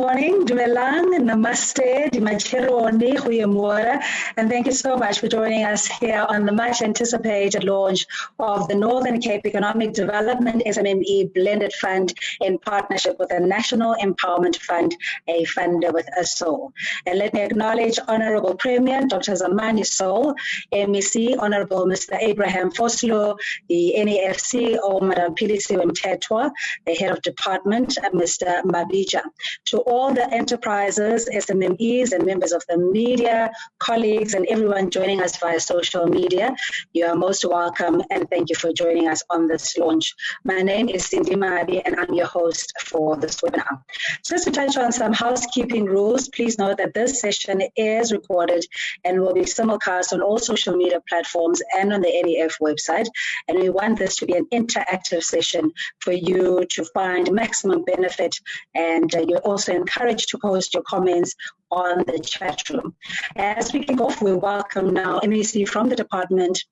morning, Dumelang, Namaste, Dimachironi, Huyamura, and thank you so much for joining us here on the much anticipated launch of the Northern Cape Economic Development SMME Blended Fund in partnership with the National Empowerment Fund, a funder with a soul. And let me acknowledge Honorable Premier Dr. Zamani Soul, MEC Honorable Mr. Abraham Foslo, the NEF CEO Madam Pilisiwe Mtetwa, the Head of Department, Mr. Mabija. To all the enterprises, SMMEs, and members of the media, colleagues, and everyone joining us via social media, you are most welcome, and thank you for joining us on this launch. My name is Cindy Mabi, and I'm your host for this webinar. Just to touch on some housekeeping rules, please note that this session is recorded and will be simulcast on all social media platforms and on the NEF website, and we want this to be an interactive session for you to find maximum benefit, and you're also encouraged to post your comments on the chat room. As we kick off, we welcome now MEC from the Department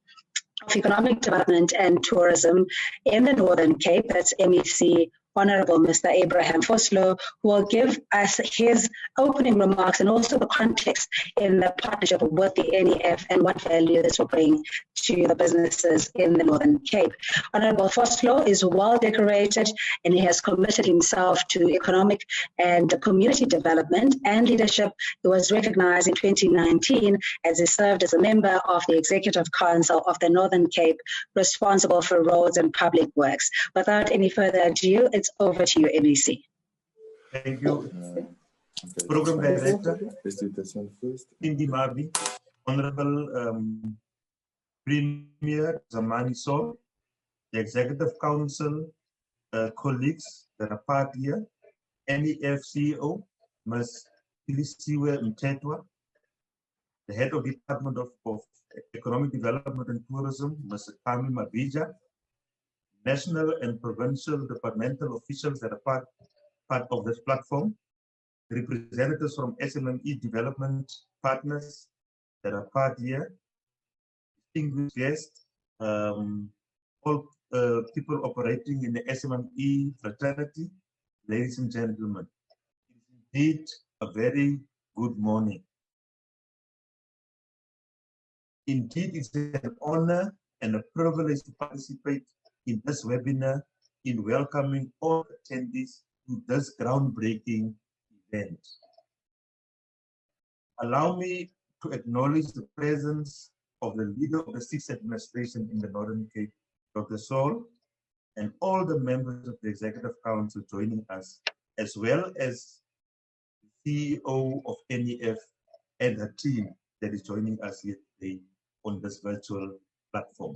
of Economic Development and Tourism in the Northern Cape, that's MEC Honorable Mr. Abraham Foslo, who will give us his opening remarks and also the context in the partnership with the NEF and what value this will bring to the businesses in the Northern Cape. Honorable Foslo is well decorated and he has committed himself to economic and community development and leadership. He was recognized in 2019 as he served as a member of the Executive Council of the Northern Cape, responsible for roads and public works. Without any further ado, it's over to you, MEC. Thank you, Program Director, Cindy Mabi, Honorable Premier Zamani Soul, the Executive Council colleagues that are part here, NEF CEO, Ms. Pilisiwe Mtetwa, the Head of Department of Economic Development and Tourism, Ms. Kami Mabija, national and provincial departmental officials that are part of this platform, representatives from SMME development partners that are part here, distinguished guests, all people operating in the SMME fraternity, ladies and gentlemen. It is indeed a very good morning. Indeed, it's an honor and a privilege to participate in this webinar in welcoming all attendees to this groundbreaking event. Allow me to acknowledge the presence of the leader of the 6th administration in the Northern Cape, Dr. Saul, and all the members of the Executive Council joining us, as well as the CEO of NEF and her team that is joining us here today on this virtual platform.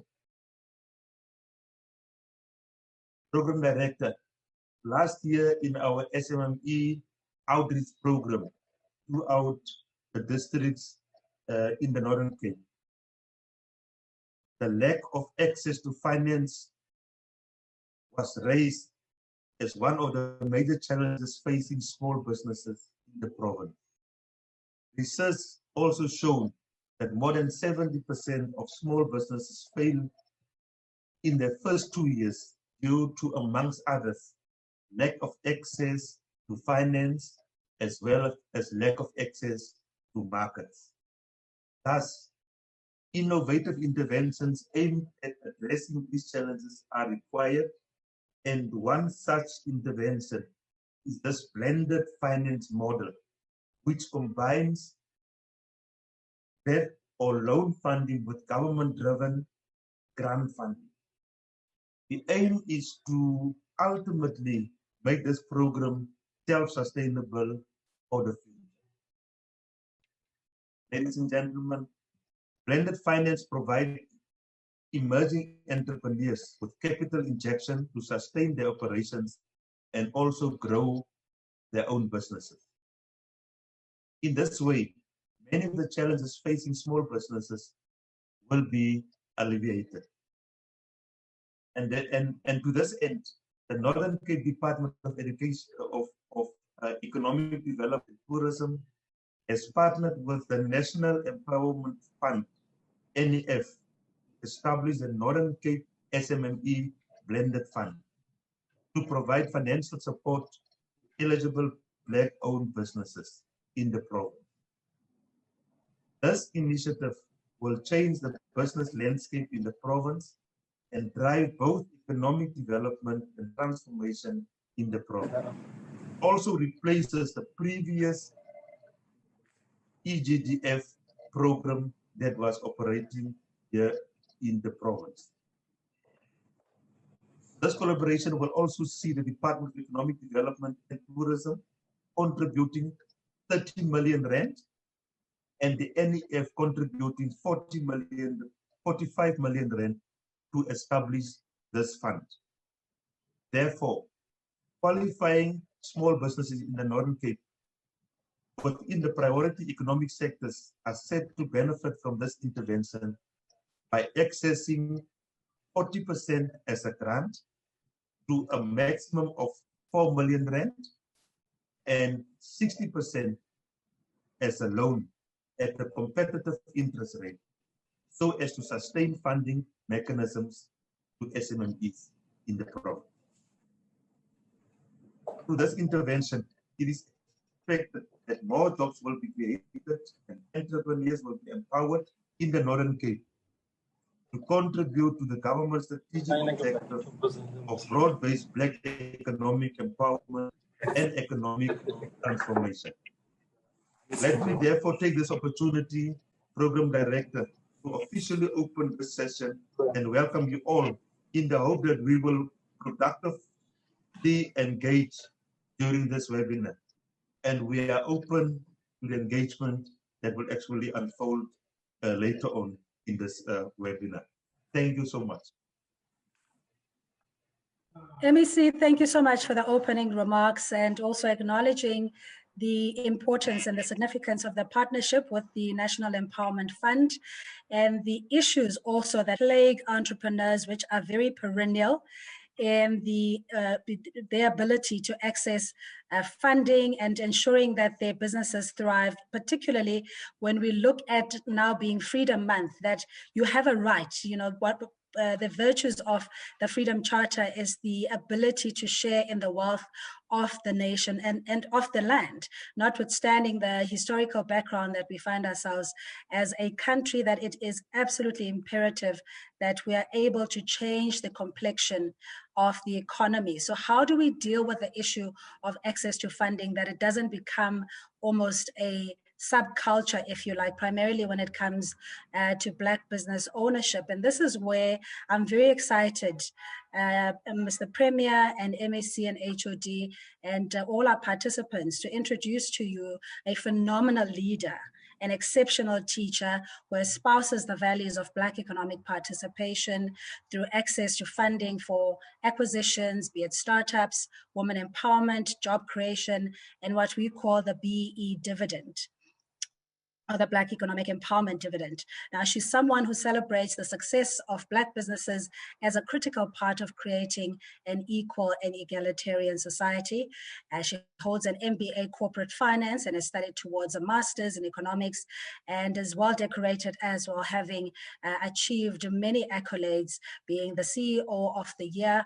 Program Director, last year in our SMME outreach program throughout the districts in the Northern Cape, the lack of access to finance was raised as one of the major challenges facing small businesses in the province. Research also shown that more than 70% of small businesses fail in their first 2 years due to, amongst others, lack of access to finance as well as lack of access to markets. Thus, innovative interventions aimed at addressing these challenges are required, and one such intervention is this blended finance model, which combines debt or loan funding with government-driven grant funding. The aim is to ultimately make this program self-sustainable for the future. Ladies and gentlemen, blended finance provides emerging entrepreneurs with capital injection to sustain their operations and also grow their own businesses. In this way, many of the challenges facing small businesses will be alleviated. And to this end, the Northern Cape Department of Education of Economic Development and Tourism has partnered with the National Empowerment Fund, NEF, established the Northern Cape SMME Blended Fund to provide financial support to eligible Black-owned businesses in the province. This initiative will change the business landscape in the province and drive both economic development and transformation in the province. It also replaces the previous EGDF program that was operating here in the province. This collaboration will also see the Department of Economic Development and Tourism contributing 30 million rand and the NEF contributing 45 million rand to establish this fund. Therefore, qualifying small businesses in the Northern Cape within the priority economic sectors are set to benefit from this intervention by accessing 40% as a grant to a maximum of 4 million rand and 60% as a loan at a competitive interest rate, so as to sustain funding mechanisms to SMMEs in the province. Through this intervention, it is expected that more jobs will be created and entrepreneurs will be empowered in the Northern Cape to contribute to the government's strategic objective of broad-based Black economic empowerment and economic transformation. Let me therefore take this opportunity, Program Director, to officially open this session and welcome you all in the hope that we will productively engage during this webinar. And we are open to the engagement that will actually unfold later on in this webinar. Thank you so much. MEC, thank you so much for the opening remarks and also acknowledging the importance and the significance of the partnership with the National Empowerment Fund and the issues also that plague entrepreneurs, which are very perennial, and their ability to access funding and ensuring that their businesses thrive, particularly when we look at now being Freedom Month, that you have a right, you know, what the virtues of the Freedom Charter is the ability to share in the wealth of the nation and of the land, notwithstanding the historical background that we find ourselves as a country, that it is absolutely imperative that we are able to change the complexion of the economy. So how do we deal with the issue of access to funding, that it doesn't become almost a subculture, if you like, primarily when it comes to Black business ownership? And this is where I'm very excited, Mr. Premier and MAC and HOD and all our participants, to introduce to you a phenomenal leader, an exceptional teacher who espouses the values of Black economic participation through access to funding for acquisitions, be it startups, women empowerment, job creation, and what we call the BE dividend, or the Black Economic Empowerment Dividend. Now, she's someone who celebrates the success of Black businesses as a critical part of creating an equal and egalitarian society. She holds an MBA Corporate Finance and has studied towards a master's in economics, and is well decorated as well, having achieved many accolades, being the CEO of the year,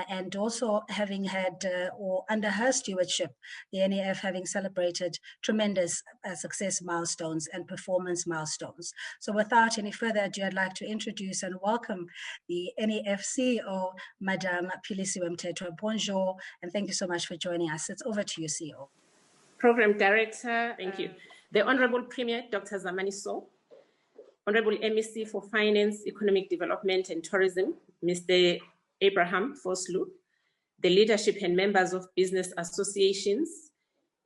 and also having had, or under her stewardship, the NEF having celebrated tremendous success milestones and performance milestones. So without any further ado, I'd like to introduce and welcome the NEF CEO, Madame Philisiwe Mthethwa. Bonjour, and thank you so much for joining us. It's over to you, CEO. Program Director, thank you. The Honorable Premier, Dr. Zamani Sow, Honorable MEC for Finance, Economic Development and Tourism, Mr. Abraham Foslu, the leadership and members of business associations,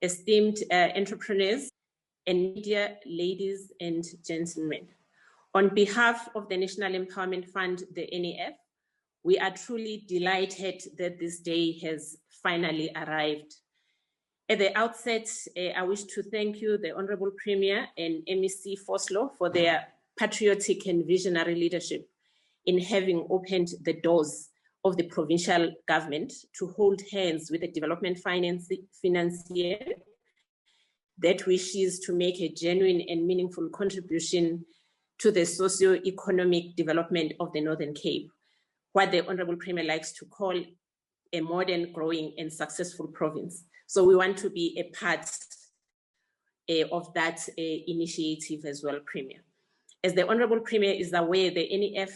esteemed entrepreneurs, and media, ladies and gentlemen. On behalf of the National Empowerment Fund, the NEF, we are truly delighted that this day has finally arrived. At the outset, I wish to thank you, the Honorable Premier and MEC Foslo, for their patriotic and visionary leadership in having opened the doors of the provincial government to hold hands with the development financier that wishes to make a genuine and meaningful contribution to the socio-economic development of the Northern Cape, what the Honorable Premier likes to call a modern, growing and successful province. So we want to be a part of that initiative as well, Premier. As the Honorable Premier is aware, the NEF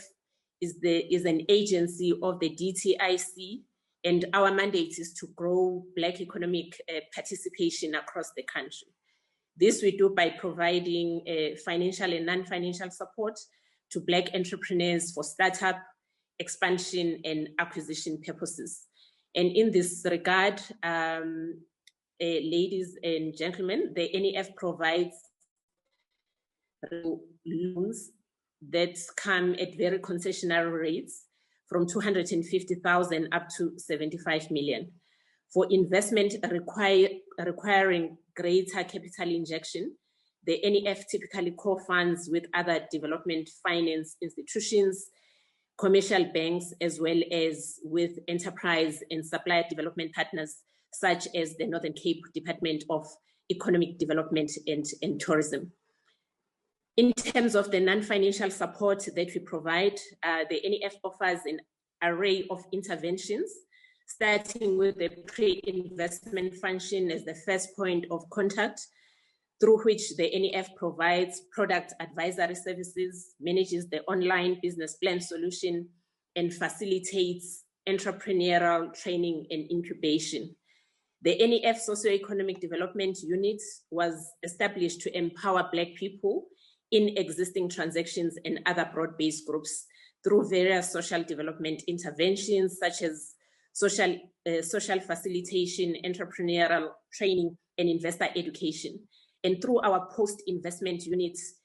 is an agency of the DTIC, and our mandate is to grow Black economic participation across the country. This we do by providing financial and non-financial support to Black entrepreneurs for startup, expansion, and acquisition purposes. And in this regard, ladies and gentlemen, the NEF provides loans that come at very concessionary rates from 250,000 up to 75 million. For investment requiring greater capital injection, the NEF typically co-funds with other development finance institutions, commercial banks, as well as with enterprise and supplier development partners, such as the Northern Cape Department of Economic Development and Tourism. In terms of the non-financial support that we provide, the NEF offers an array of interventions, starting with the pre-investment function as the first point of contact, through which the NEF provides product advisory services, manages the online business plan solution, and facilitates entrepreneurial training and incubation. The NEF Socioeconomic Development Unit was established to empower Black people in existing transactions and other broad-based groups through various social development interventions, such as social facilitation, entrepreneurial training, and investor education. And through our post-investment units,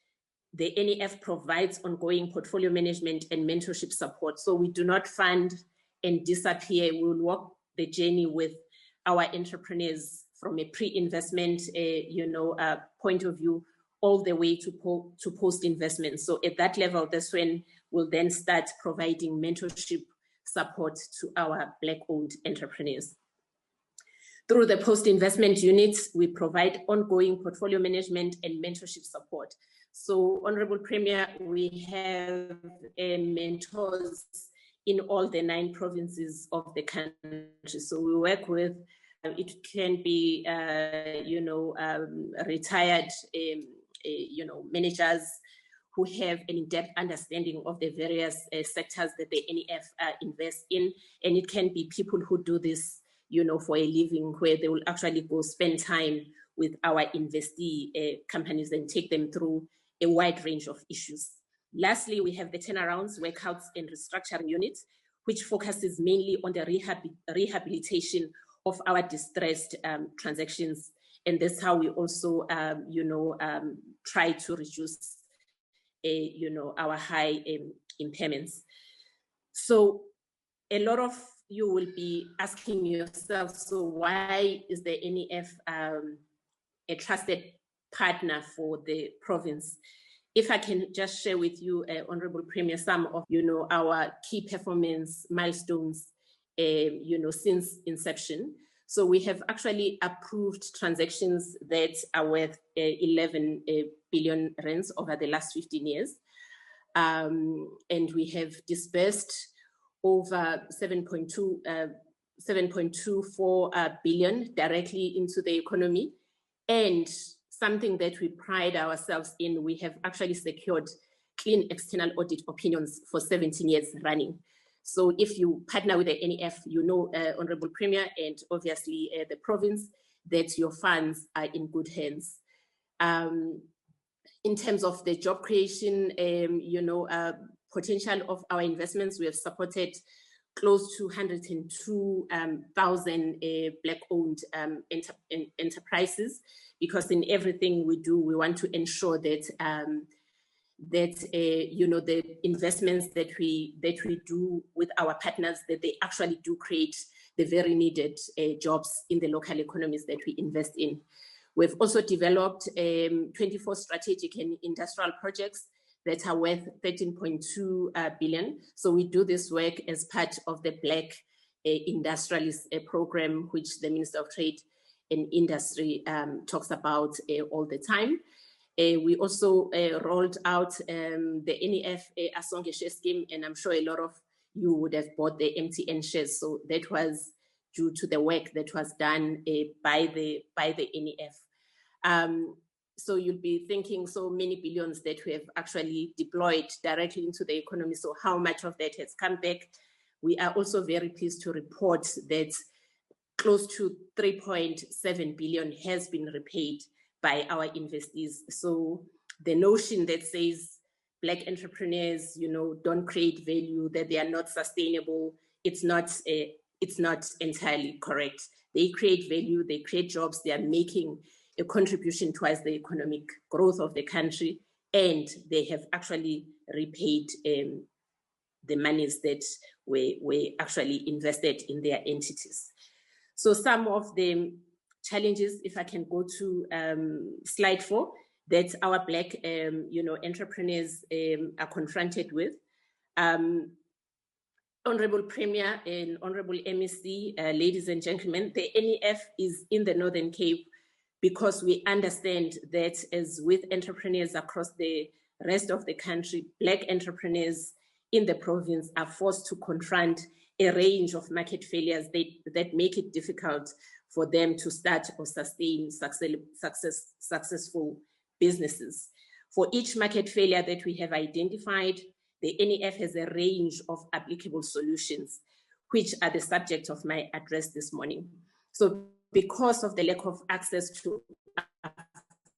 the NEF provides ongoing portfolio management and mentorship support. So we do not fund and disappear. We will walk the journey with our entrepreneurs from a pre-investment point of view all the way to post-investment. So at that level, that's when we'll then start providing mentorship support to our Black-owned entrepreneurs. Through the post-investment units, we provide ongoing portfolio management and mentorship support. So, Honorable Premier, we have mentors in all the 9 provinces of the country. So we work with, it can be, retired, managers who have an in-depth understanding of the various sectors that the NEF invest in. And it can be people who do this, for a living, where they will actually go spend time with our investee companies and take them through a wide range of issues. Lastly, we have the turnarounds, workouts, and restructuring units, which focuses mainly on the rehabilitation of our distressed transactions. And that's how we also, try to reduce, our high impairments. So a lot of you will be asking yourself, so why is the NEF a trusted partner for the province? If I can just share with you, Honorable Premier, some of, our key performance milestones, since inception. So we have actually approved transactions that are worth 11 billion rands over the last 15 years. And we have disbursed over 7.24 billion directly into the economy. And something that we pride ourselves in, we have actually secured clean external audit opinions for 17 years running. So if you partner with the NEF, Honorable Premier, and obviously the province, that your funds are in good hands. In terms of the job creation, potential of our investments, we have supported close to 102,000 Black-owned enterprises, because in everything we do, we want to ensure that the investments that we do with our partners, that they actually do create the very needed jobs in the local economies that we invest in. We've also developed 24 strategic and industrial projects that are worth 13.2 billion. So we do this work as part of the Black Industrialist program, which the Minister of Trade and Industry talks about all the time. We also rolled out the NEF Asonge share scheme, and I'm sure a lot of you would have bought the MTN shares. So that was due to the work that was done by the NEF. So you'll be thinking so many billions that we have actually deployed directly into the economy. So how much of that has come back? We are also very pleased to report that close to 3.7 billion has been repaid by our investees. So the notion that says Black entrepreneurs, don't create value, that they are not sustainable, it's not entirely correct. They create value, they create jobs, they are making a contribution towards the economic growth of the country, and they have actually repaid the monies that were actually invested in their entities. So some of the challenges, if I can go to slide 4, that our Black entrepreneurs are confronted with. Honorable Premier and Honorable MEC, ladies and gentlemen, the NEF is in the Northern Cape because we understand that, as with entrepreneurs across the rest of the country, Black entrepreneurs in the province are forced to confront a range of market failures that make it difficult for them to start or sustain successful businesses. For each market failure that we have identified, the NEF has a range of applicable solutions, which are the subject of my address this morning. So because of the lack of access to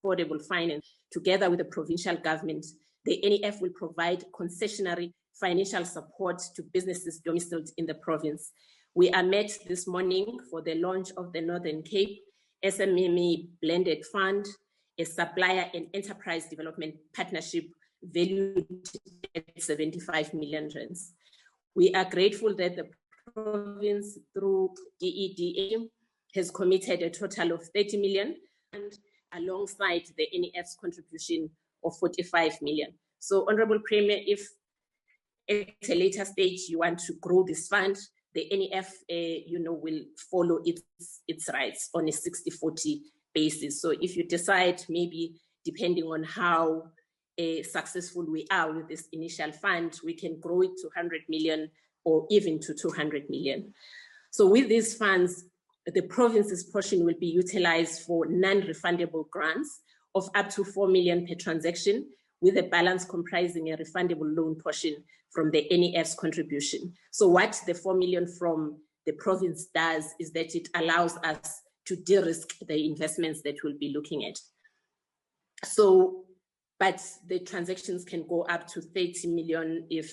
affordable finance, together with the provincial government, the NEF will provide concessionary financial support to businesses domiciled in the province. We are met this morning for the launch of the Northern Cape SMME Blended Fund, a supplier and enterprise development partnership valued at 75 million rands. We are grateful that the province, through DEDA, has committed a total of 30 million, and alongside the NEF's contribution of 45 million. So, Honorable Premier, if at a later stage you want to grow this fund, the NEF, will follow its rights on a 60-40 basis. So, if you decide, maybe depending on how successful we are with this initial fund, we can grow it to 100 million or even to 200 million. So, with these funds, the province's portion will be utilized for non-refundable grants of up to 4 million per transaction, with a balance comprising a refundable loan portion from the NEF's contribution. So what the 4 million from the province does is that it allows us to de-risk the investments that we'll be looking at. So, but the transactions can go up to 30 million if,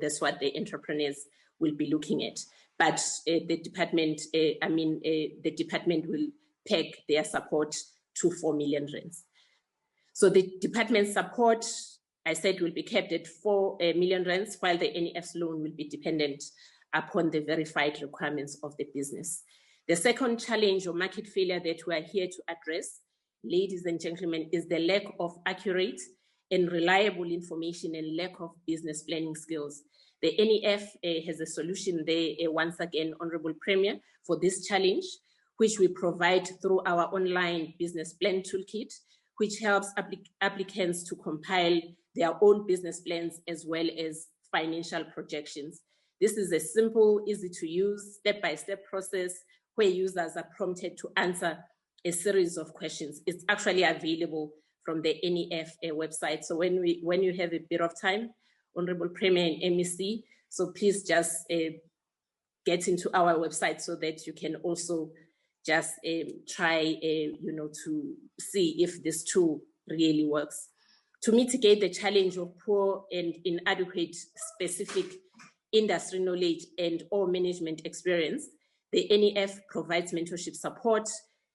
that's what the entrepreneurs will be looking at. But the department will peg their support to 4 million rands. So the department's support, I said, will be kept at 4 million rands, while the NEF's loan will be dependent upon the verified requirements of the business. The second challenge or market failure that we are here to address, ladies and gentlemen, is the lack of accurate and reliable information and lack of business planning skills. The NEF has a solution there, once again, Honorable Premier, for this challenge, which we provide through our online business plan toolkit, which helps applicants to compile their own business plans as well as financial projections. This is a simple, easy to use, step-by-step process where users are prompted to answer a series of questions. It's actually available from the NEF website. So when you have a bit of time, Honorable Premier and MEC, so please just get into our website so that you can also just try, to see if this tool really works. To mitigate the challenge of poor and inadequate specific industry knowledge and or management experience, the NEF provides mentorship support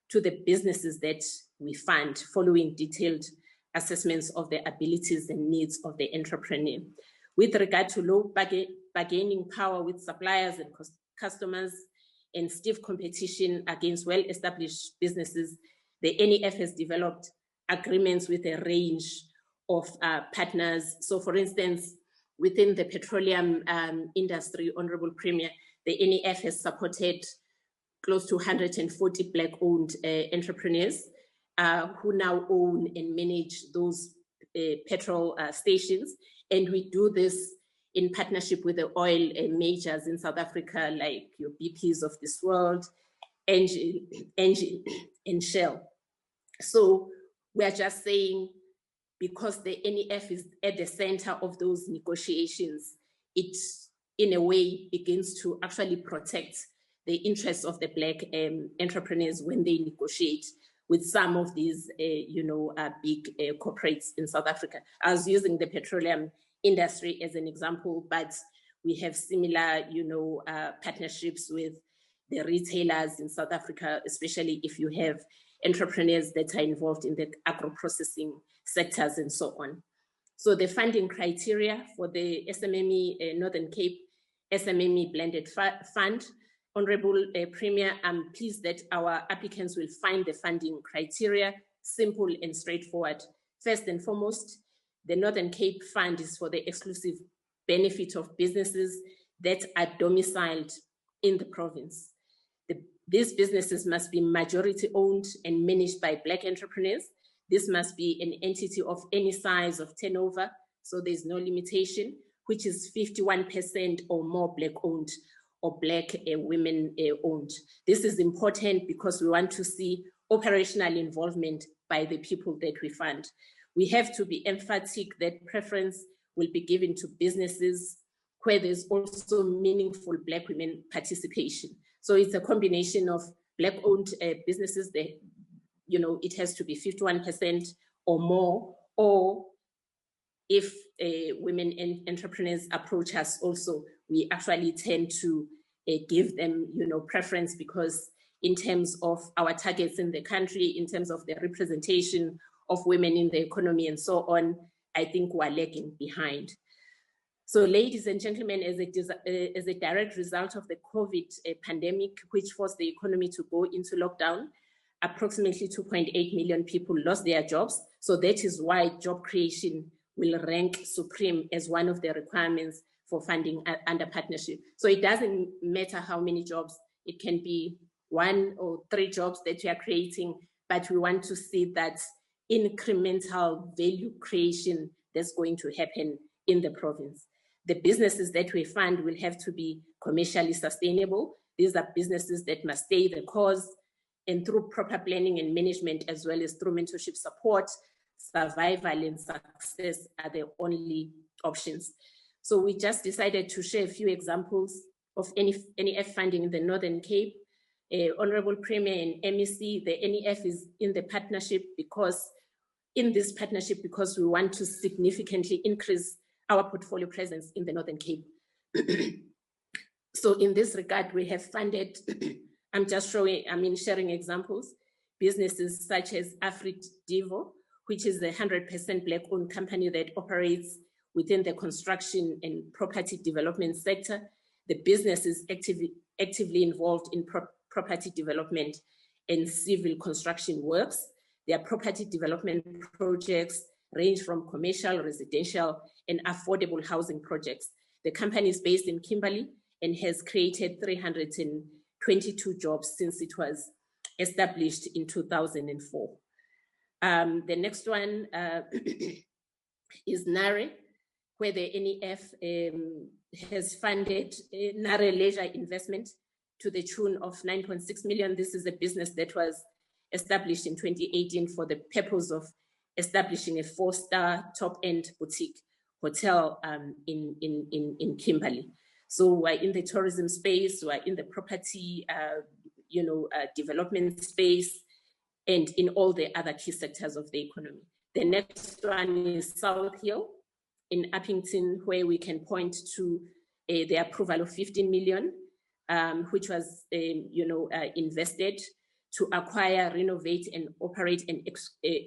to the businesses that we fund, following detailed assessments of the abilities and needs of the entrepreneur. With regard to low bargaining power with suppliers and customers and stiff competition against well-established businesses, the NEF has developed agreements with a range of partners. So for instance, within the petroleum industry, Honorable Premier, the NEF has supported close to 140 Black-owned entrepreneurs who now own and manage those petrol stations. And we do this in partnership with the oil majors in South Africa, like your BPs of this world, Engie and Shell. So we are just saying, because the NEF is at the center of those negotiations, it in a way begins to actually protect the interests of the Black entrepreneurs when they negotiate with some of these, big corporates in South Africa. I was using the petroleum industry as an example, but we have similar, partnerships with the retailers in South Africa, especially if you have entrepreneurs that are involved in the agro-processing sectors and so on. So the funding criteria for the SMME Northern Cape SMME Blended Fund, Honorable Premier, I'm pleased that our applicants will find the funding criteria simple and straightforward. First and foremost, the Northern Cape Fund is for the exclusive benefit of businesses that are domiciled in the province. These businesses must be majority owned and managed by Black entrepreneurs. This must be an entity of any size of turnover, so there's no limitation, which is 51% or more Black owned or Black women owned. This is important because we want to see operational involvement by the people that we fund. We have to be emphatic that preference will be given to businesses where there's also meaningful Black women participation. So it's a combination of Black-owned businesses that, it has to be 51% or more, or if women entrepreneurs approach us also, we actually tend to give them, preference, because in terms of our targets in the country, in terms of the representation of women in the economy and so on, I think we're lagging behind. So ladies and gentlemen, as a direct result of the COVID pandemic, which forced the economy to go into lockdown, approximately 2.8 million people lost their jobs. So that is why job creation will rank supreme as one of the requirements for funding under partnership. So it doesn't matter how many jobs, it can be 1 or 3 jobs that we are creating, but we want to see that incremental value creation that's going to happen in the province. The businesses that we fund will have to be commercially sustainable. These are businesses that must stay the course, and through proper planning and management, as well as through mentorship support, survival and success are the only options. So we just decided to share a few examples of NEF funding in the Northern Cape. Honorable Premier and MEC, the NEF is in the partnership because we want to significantly increase our portfolio presence in the Northern Cape. So in this regard, we have funded, I'm just sharing examples, businesses such as Afrit Divo, which is a 100% Black-owned company that operates within the construction and property development sector. The business is actively involved in property development and civil construction works. Their property development projects range from commercial, residential, and affordable housing projects. The company is based in Kimberley and has created 322 jobs since it was established in 2004. The next one is NARE, where the NEF has funded NARE Leisure Investment to the tune of 9.6 million. This is a business that was established in 2018 for the purpose of establishing a 4-star top-end boutique hotel in Kimberley. So we're in the tourism space, we're in the property, development space, and in all the other key sectors of the economy. The next one is South Hill in Huppington, where we can point to the approval of 15 million, which was, invested to acquire, renovate, and operate an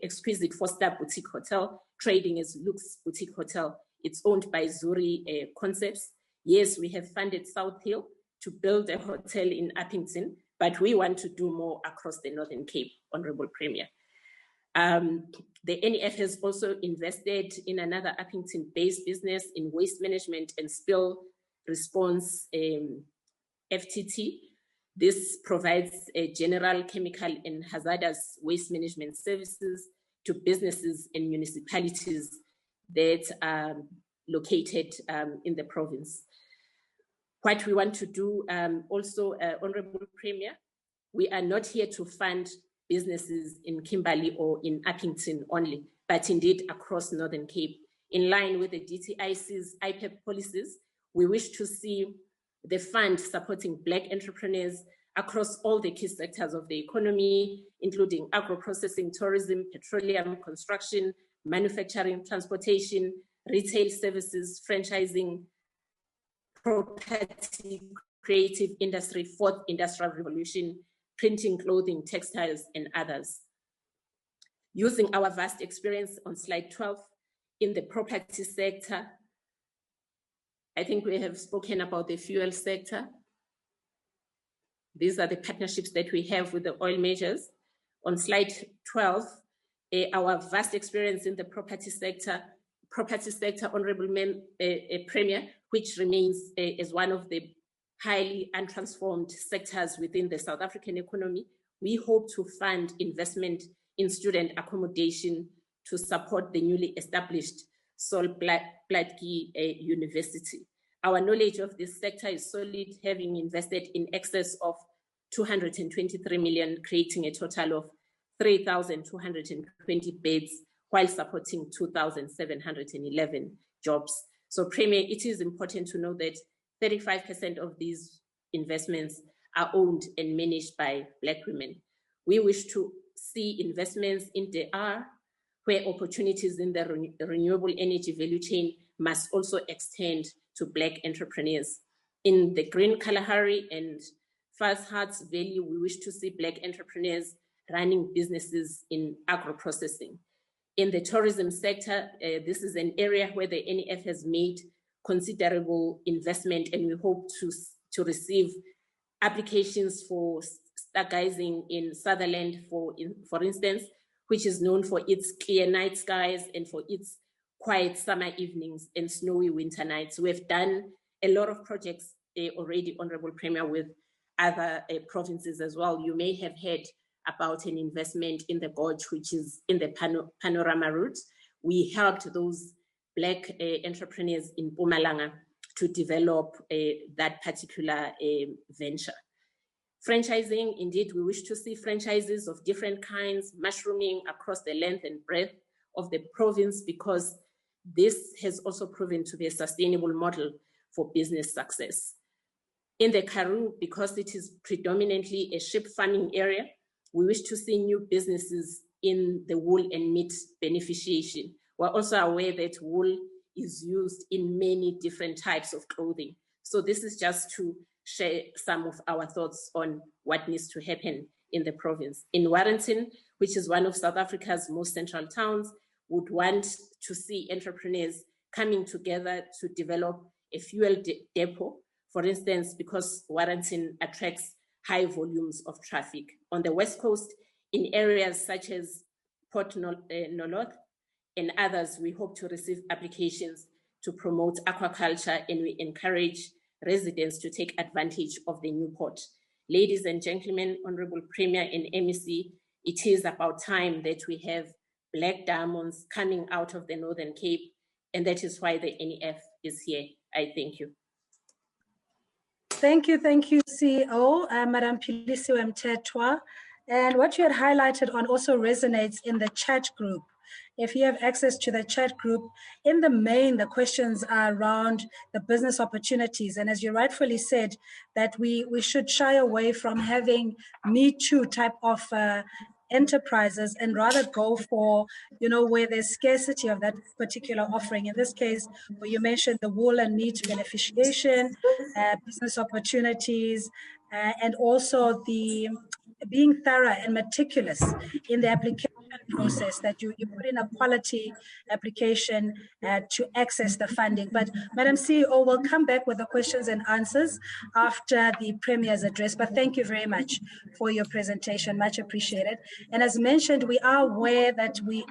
exquisite 4-star boutique hotel, trading as Luxe Boutique Hotel. It's owned by Zuri Concepts. Yes, we have funded South Hill to build a hotel in Huppington, but we want to do more across the Northern Cape, Honorable Premier. The NEF has also invested in another Huppington-based business in waste management and spill response, FTT. This provides general chemical and hazardous waste management services to businesses and municipalities that are located in the province. What we want to do also, Honorable Premier, we are not here to fund businesses in Kimberley or in Huppington only, but indeed across Northern Cape. In line with the DTIC's IPEP policies, we wish to see the fund supporting Black entrepreneurs across all the key sectors of the economy, including agro-processing, tourism, petroleum, construction, manufacturing, transportation, retail services, franchising, property, creative industry, fourth industrial revolution, printing, clothing, textiles, and others. Using our vast experience on slide 12 in the property sector, I think we have spoken about the fuel sector. These are the partnerships that we have with the oil majors. On slide 12, our vast experience in the property sector, Honorable Premier, which remains as one of the highly untransformed sectors within the South African economy. We hope to fund investment in student accommodation to support the newly established Sol Plaatje University. Our knowledge of this sector is solid, having invested in excess of 223 million, creating a total of 3,220 beds while supporting 2,711 jobs. So, Premier, it is important to know that 35% of these investments are owned and managed by Black women. We wish to see investments in the R, where opportunities in the renewable energy value chain must also extend to Black entrepreneurs. In the Green Kalahari and Hearts Valley, we wish to see Black entrepreneurs running businesses in agro-processing. In the tourism sector, this is an area where the NEF has made considerable investment, and we hope to receive applications for stargazing in Sutherland, for instance, which is known for its clear night skies and for its quiet summer evenings and snowy winter nights. We've done a lot of projects already, Honorable Premier, with other provinces as well. You may have heard about an investment in the Gorge, which is in the Panorama route. We helped those Black entrepreneurs in Mpumalanga to develop that particular venture. Franchising, indeed, we wish to see franchises of different kinds mushrooming across the length and breadth of the province, because this has also proven to be a sustainable model for business success. In the Karoo, because it is predominantly a sheep farming area, we wish to see new businesses in the wool and meat beneficiation. We're also aware that wool is used in many different types of clothing. So this is just to share some of our thoughts on what needs to happen in the province. In Warrenton, which is one of South Africa's most central towns, would want to see entrepreneurs coming together to develop a fuel depot, for instance, because Warrenton attracts high volumes of traffic. On the West Coast, in areas such as Port Noloth and others, we hope to receive applications to promote aquaculture, and we encourage residents to take advantage of the new port. Ladies and gentlemen, Honorable Premier and MEC, it is about time that we have Black diamonds coming out of the Northern Cape, and that is why the NEF is here. I thank you. Thank you, CEO, Madam Philisiwe Mthethwa. And what you had highlighted on also resonates in the chat group. If you have access to the chat group, in the main, the questions are around the business opportunities. And as you rightfully said, that we should shy away from having Me Too type of enterprises and rather go for, where there's scarcity of that particular offering. In this case, where you mentioned the wool and meat beneficiation, business opportunities, and also the being thorough and meticulous in the application process, that you put in a quality application to access the funding. But Madam CEO will come back with the questions and answers after the Premier's address. But thank you very much for your presentation, much appreciated. And as mentioned, we are aware that we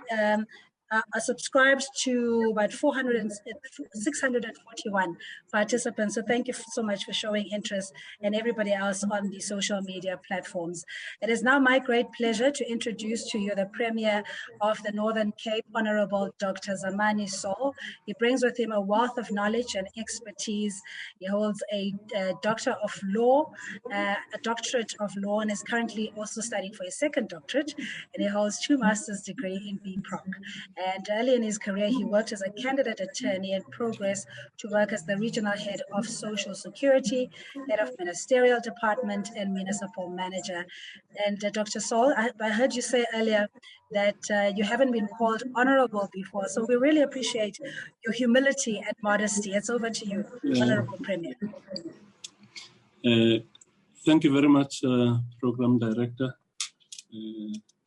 subscribed to about 641 participants. So thank you so much for showing interest, and everybody else on the social media platforms. It is now my great pleasure to introduce to you the Premier of the Northern Cape, Honorable Dr. Zamani Soul. He brings with him a wealth of knowledge and expertise. He holds a Doctor of Law, a doctorate of law, and is currently also studying for a second doctorate, and he holds 2 master's degree in BProc. And early in his career, he worked as a candidate attorney and progressed to work as the regional head of Social Security, head of ministerial department, and municipal manager. And Dr. Saul, I heard you say earlier that you haven't been called honorable before, so we really appreciate your humility and modesty. It's over to you, Honorable Premier. Thank you very much, Program Director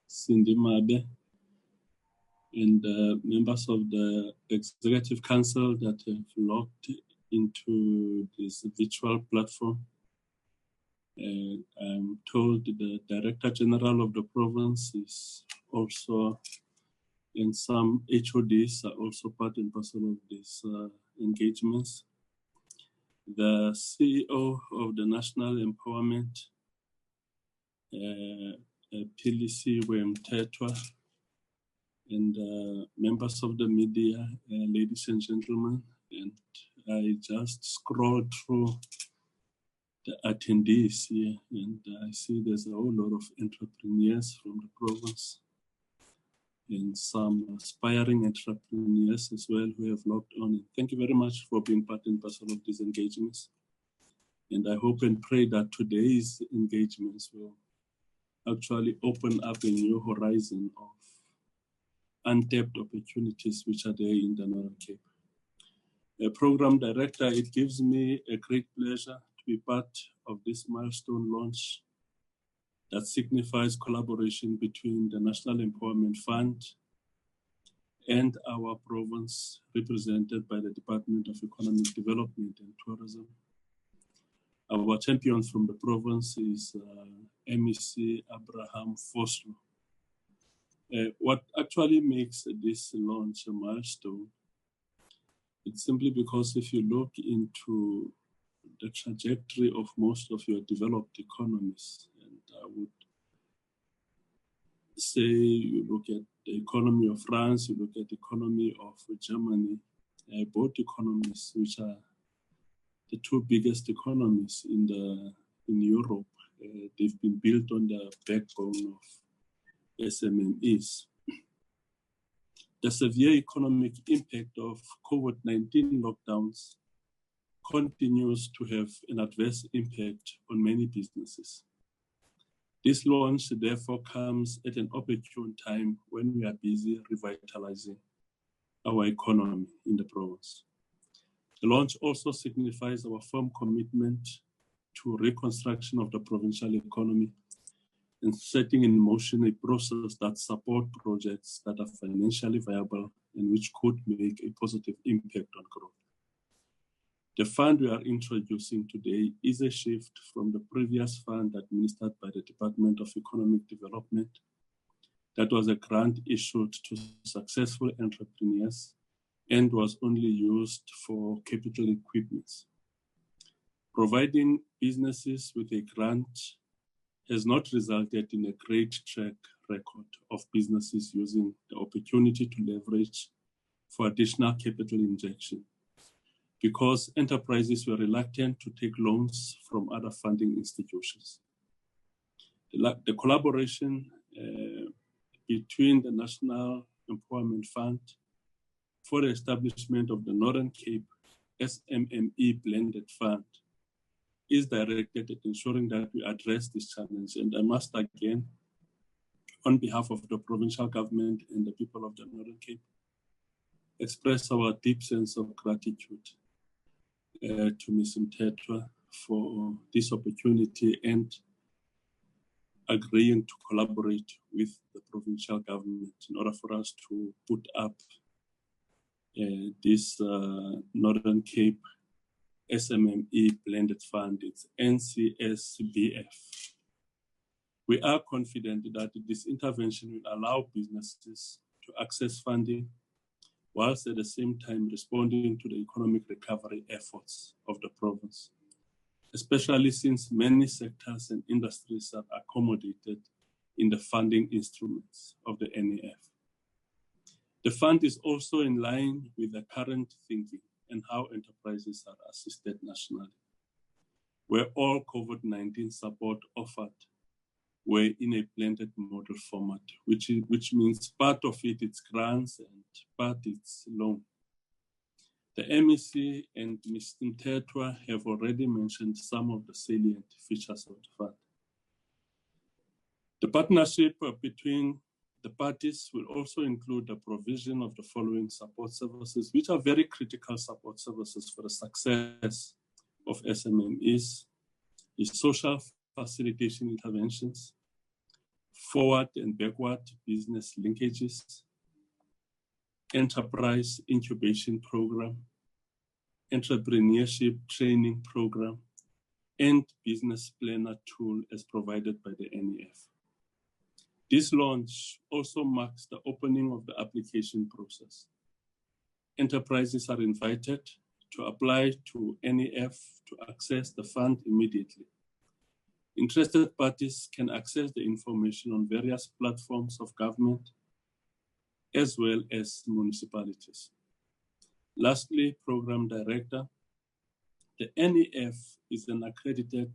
Cindy Mabe, and members of the Executive Council that have logged into this virtual platform. I'm told the Director General of the province is also, and some HODs are also part and parcel of these engagements. The CEO of the National Empowerment, PLC Wemtetwa, and members of the media, ladies and gentlemen, and I just scrolled through the attendees here, and I see there's a whole lot of entrepreneurs from the province and some aspiring entrepreneurs as well who have logged on. And thank you very much for being part and parcel of these engagements. And I hope and pray that today's engagements will actually open up a new horizon of untapped opportunities which are there in the Northern Cape. A Program Director, it gives me a great pleasure to be part of this milestone launch that signifies collaboration between the National Empowerment Fund and our province, represented by the Department of Economic Development and Tourism. Our champion from the province is MEC Abraham Foslo. What actually makes this launch a milestone, it's simply because if you look into the trajectory of most of your developed economies, and I would say you look at the economy of France, you look at the economy of Germany, both economies which are the 2 biggest economies in Europe, they've been built on the backbone of SMMEs. The severe economic impact of COVID-19 lockdowns continues to have an adverse impact on many businesses. This launch therefore comes at an opportune time when we are busy revitalizing our economy in the province. The launch also signifies our firm commitment to reconstruction of the provincial economy and setting in motion a process that supports projects that are financially viable and which could make a positive impact on growth. The fund we are introducing today is a shift from the previous fund administered by the Department of Economic Development that was a grant issued to successful entrepreneurs and was only used for capital equipment. Providing businesses with a grant has not resulted in a great track record of businesses using the opportunity to leverage for additional capital injection, because enterprises were reluctant to take loans from other funding institutions. The collaboration between the National Empowerment Fund for the establishment of the Northern Cape SMME Blended Fund is directed at ensuring that we address this challenge. And I must again, on behalf of the provincial government and the people of the Northern Cape, express our deep sense of gratitude to Ms. Mtetwa for this opportunity and agreeing to collaborate with the provincial government in order for us to put up this Northern Cape SMME Blended Fund. It's NCSBF. We are confident that this intervention will allow businesses to access funding whilst at the same time responding to the economic recovery efforts of the province, especially since many sectors and industries are accommodated in the funding instruments of the NEF. The fund is also in line with the current thinking and how enterprises are assisted nationally, where all COVID-19 support offered were in a blended model format, which means part of it's grants and part it's loan. The MEC and Ms. Mthethwa have already mentioned some of the salient features of the fund. The partnership between the parties will also include the provision of the following support services, which are very critical support services for the success of SMMEs: is social facilitation interventions, forward and backward business linkages, enterprise incubation program, entrepreneurship training program, and business planner tool as provided by the NEF. This launch also marks the opening of the application process. Enterprises are invited to apply to NEF to access the fund immediately. Interested parties can access the information on various platforms of government as well as municipalities. Lastly, Program Director, the NEF is an accredited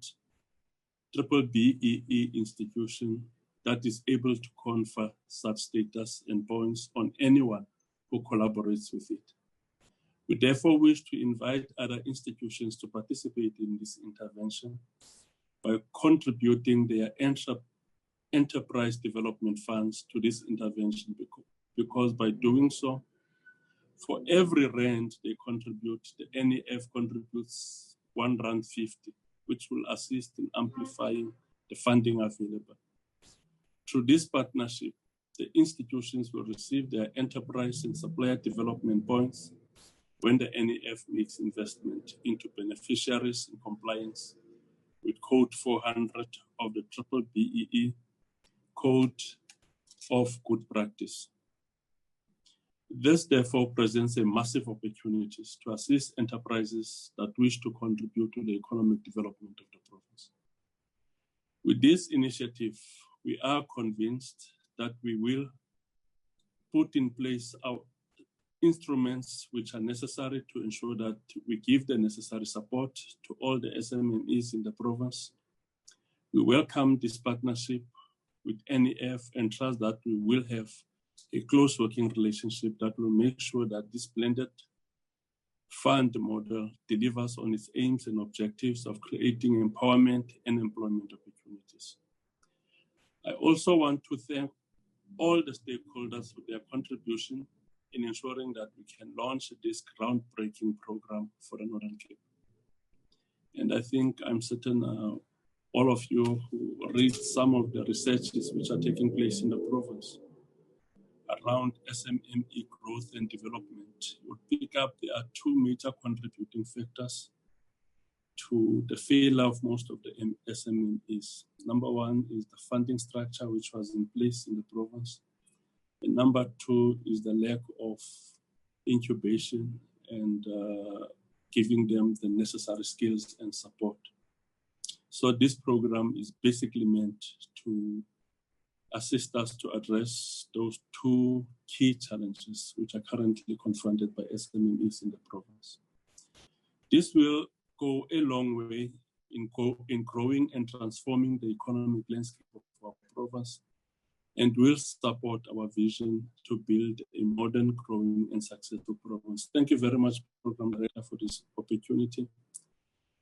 BBBEE institution that is able to confer such status and points on anyone who collaborates with it. We therefore wish to invite other institutions to participate in this intervention by contributing their enterprise development funds to this intervention, because by doing so, for every rand they contribute, the NEF contributes R1.50, which will assist in amplifying the funding available. Through this partnership, the institutions will receive their enterprise and supplier development points when the NEF makes investment into beneficiaries in compliance with Code 400 of the BBBEE Code of Good Practice. This therefore presents a massive opportunity to assist enterprises that wish to contribute to the economic development of the province. With this initiative, we are convinced that we will put in place our instruments which are necessary to ensure that we give the necessary support to all the SMMEs in the province. We welcome this partnership with NEF and trust that we will have a close working relationship that will make sure that this blended fund model delivers on its aims and objectives of creating empowerment and employment opportunities. I also want to thank all the stakeholders for their contribution in ensuring that we can launch this groundbreaking program for the Northern Cape. And I think I'm certain all of you who read some of the researches which are taking place in the province around SMME growth and development would pick up there are two major contributing factors to the failure of most of the SMMEs. Number one is the funding structure which was in place in the province. And number two is the lack of incubation and giving them the necessary skills and support. So this program is basically meant to assist us to address those two key challenges which are currently confronted by SMMEs in the province. This will go a long way in growing and transforming the economic landscape of our province, and will support our vision to build a modern, growing, and successful province. Thank you very much, Program Director, for this opportunity.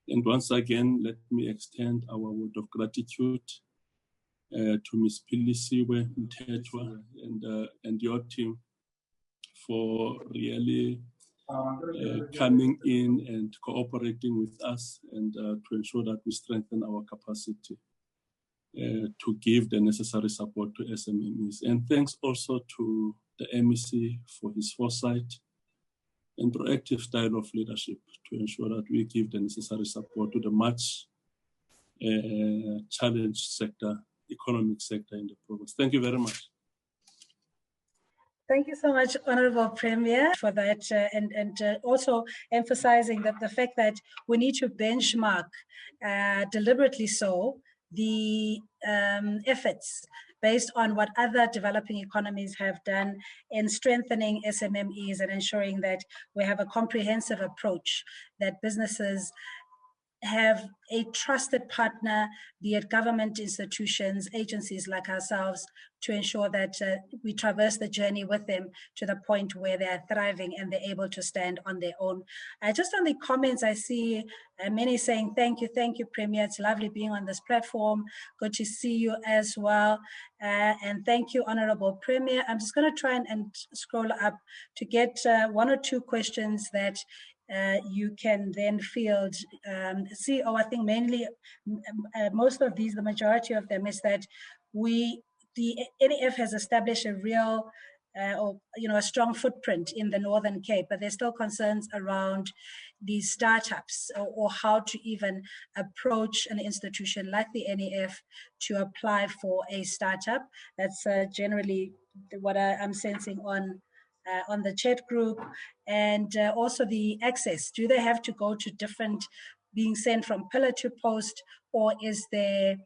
And once again, let me extend our word of gratitude to Ms. Pilisiwe Mthethwa and your team for really coming in and cooperating with us and to ensure that we strengthen our capacity to give the necessary support to SMMEs. And thanks also to the MEC for his foresight and proactive style of leadership to ensure that we give the necessary support to the much challenged sector, economic sector in the province. Thank you very much. Thank you so much, Honorable Premier, for that, and also emphasizing that the fact that we need to benchmark deliberately so the efforts based on what other developing economies have done in strengthening SMMEs and ensuring that we have a comprehensive approach that businesses have a trusted partner, be it government institutions, agencies like ourselves, to ensure that we traverse the journey with them to the point where they are thriving and they're able to stand on their own. Just on the comments, I see many saying, thank you, Premier. It's lovely being on this platform. Good to see you as well. And thank you, Honorable Premier. I'm just going to try and scroll up to get one or two questions that you can then field. CEO, I think mainly most of these, the majority of them, is that the NEF has established a real a strong footprint in the Northern Cape, but there's still concerns around these startups or how to even approach an institution like the NEF to apply for a startup. That's generally what I'm sensing on the chat group, and also the access. Do they have to go to different, being sent from pillar to post, or is there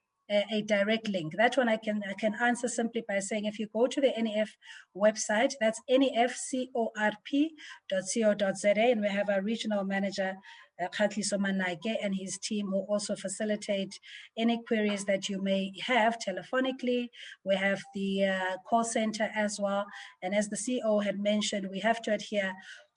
a direct link? That one I can answer simply by saying, if you go to the NEF website, that's nefcorp.co.za, and we have our regional manager, Khatliso Manake, and his team who also facilitate any queries that you may have telephonically. We have the call center as well. And as the CEO had mentioned, we have to adhere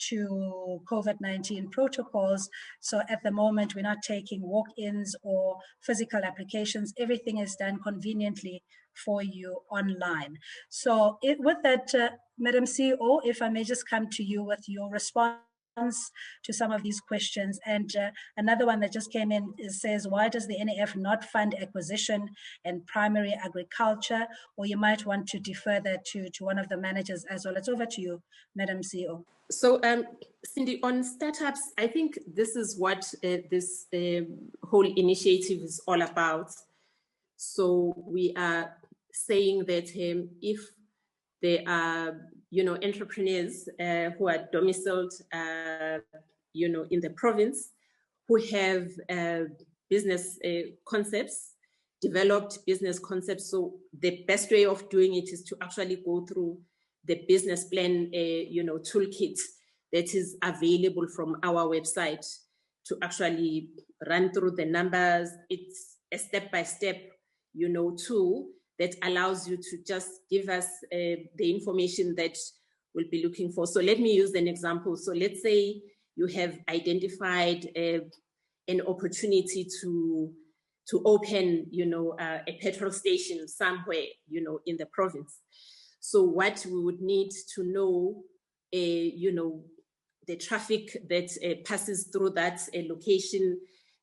to COVID-19 protocols. So at the moment, we're not taking walk-ins or physical applications. Everything is done conveniently for you online. So with that, Madam CEO, if I may just come to you with your response to some of these questions. And another one that just came in says, why does the NEF not fund acquisition and primary agriculture? Or you might want to defer that to one of the managers as well. It's over to you, Madam CEO. So, Cindy, on startups, I think this is what this whole initiative is all about. So we are saying that if there are, entrepreneurs who are domiciled, in the province, who have business concepts, developed business concepts. So the best way of doing it is to actually go through the business plan, toolkit that is available from our website to actually run through the numbers. It's a step-by-step, tool that allows you to just give us the information that we'll be looking for. So let me use an example. So let's say you have identified an opportunity to open, a petrol station somewhere, in the province. So what we would need to know, the traffic that passes through that location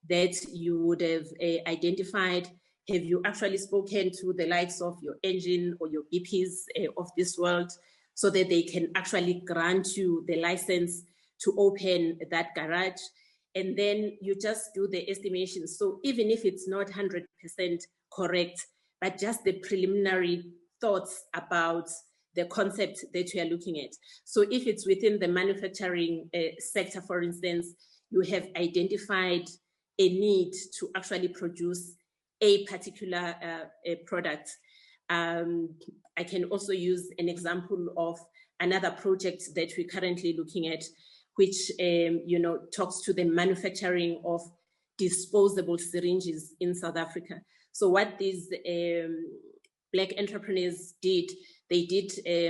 that you would have identified. Have you actually spoken to the likes of your engine or your BPs of this world so that they can actually grant you the license to open that garage? And then you just do the estimation. So even if it's not 100% correct, but just the preliminary thoughts about the concept that you are looking at. So if it's within the manufacturing sector, for instance, you have identified a need to actually produce a particular product. I can also use an example of another project that we're currently looking at, which talks to the manufacturing of disposable syringes in South Africa. So what these Black entrepreneurs did, they did a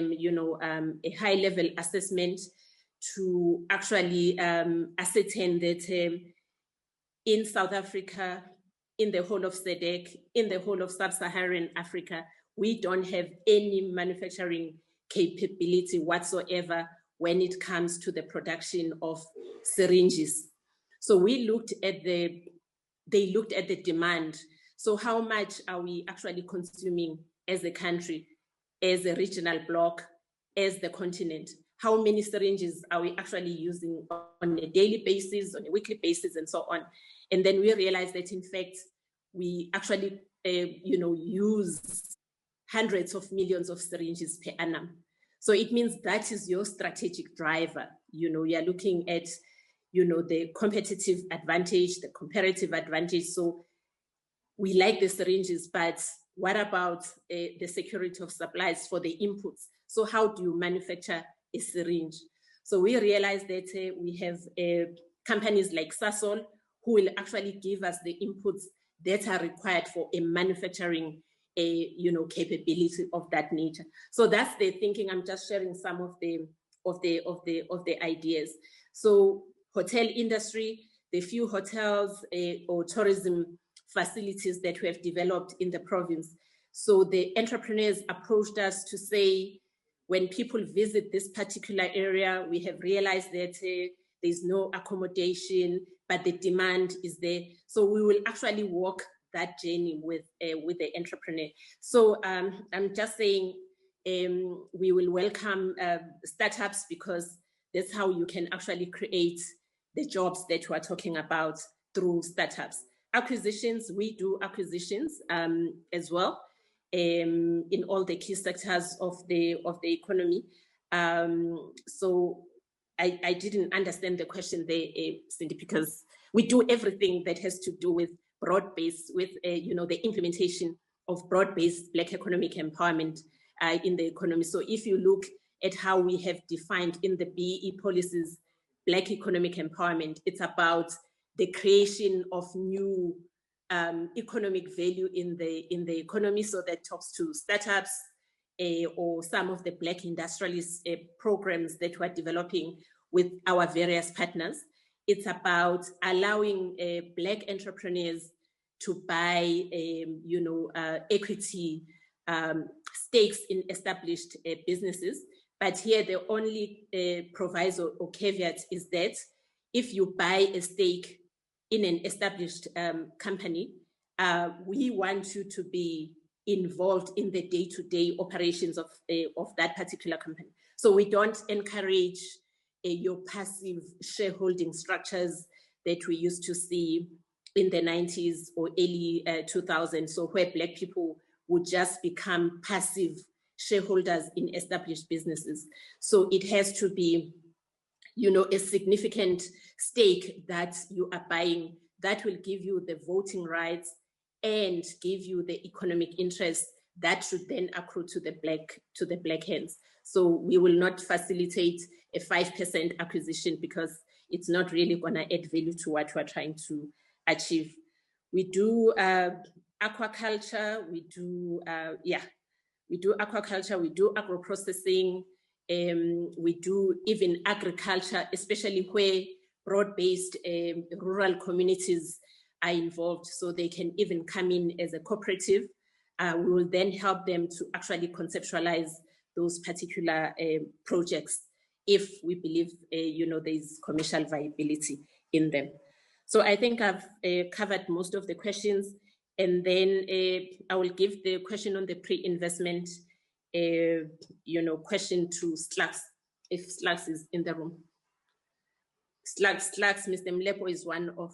high-level assessment to actually ascertain that in South Africa, in the whole of SADC, in the whole of sub-Saharan Africa, we don't have any manufacturing capability whatsoever when it comes to the production of syringes. So they looked at the demand. So how much are we actually consuming as a country, as a regional bloc, as the continent? How many syringes are we actually using on a daily basis, on a weekly basis, and so on? And then we realized that, in fact, we actually, use hundreds of millions of syringes per annum. So it means that is your strategic driver. You're looking at, the competitive advantage, the comparative advantage. So we like the syringes, but what about the security of supplies for the inputs? So how do you manufacture a syringe? So we realized that we have companies like Sasol who will actually give us the inputs that are required for a manufacturing capability of that nature. So that's the thinking. I'm just sharing some of the ideas. So hotel industry, the few hotels or tourism facilities that we have developed in the province. So the entrepreneurs approached us to say, when people visit this particular area, we have realized that there's no accommodation, but the demand is there. So we will actually walk that journey with the entrepreneur. So I'm just saying we will welcome startups, because that's how you can actually create the jobs that we are talking about through startups. Acquisitions, we do acquisitions as well in all the key sectors of the economy. So I didn't understand the question there, Cindy, because we do everything that has to do with broad-based, with the implementation of broad-based Black economic empowerment in the economy. So if you look at how we have defined in the BEE policies Black economic empowerment, it's about the creation of new economic value in the economy. So that talks to startups or some of the Black industrialist programs that we're developing with our various partners. It's about allowing Black entrepreneurs to buy, equity stakes in established businesses. But here the only proviso or caveat is that if you buy a stake in an established company, we want you to be involved in the day-to-day operations of that particular company. So we don't encourage your passive shareholding structures that we used to see in the 90s or early 2000s, so where Black people would just become passive shareholders in established businesses. So it has to be, a significant stake that you are buying that will give you the voting rights and give you the economic interest that should then accrue to the Black hands. So we will not facilitate a 5% acquisition, because it's not really going to add value to what we're trying to achieve. We do aquaculture, we do aquaculture, we do agro-processing, we do even agriculture, especially where broad-based rural communities are involved, so they can even come in as a cooperative. We will then help them to actually conceptualize those particular projects if we believe, there's commercial viability in them. So I think I've covered most of the questions, and then I will give the question on the pre-investment, question to Slugs, if Slugs is in the room. Slugs, Mr. Mlepo is one of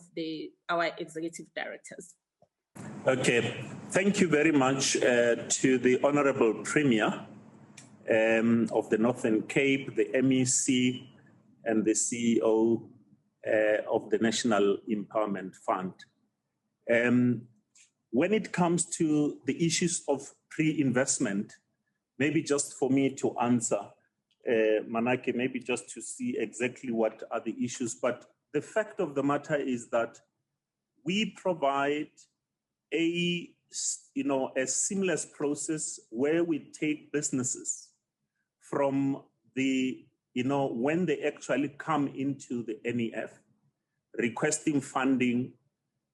our executive directors. Okay, thank you very much to the Honourable Premier of the Northern Cape, the MEC, and the CEO of the National Empowerment Fund. When it comes to the issues of pre-investment, maybe just for me to answer, Manake, maybe just to see exactly what are the issues, but the fact of the matter is that we provide a seamless process where we take businesses from the, when they actually come into the NEF, requesting funding,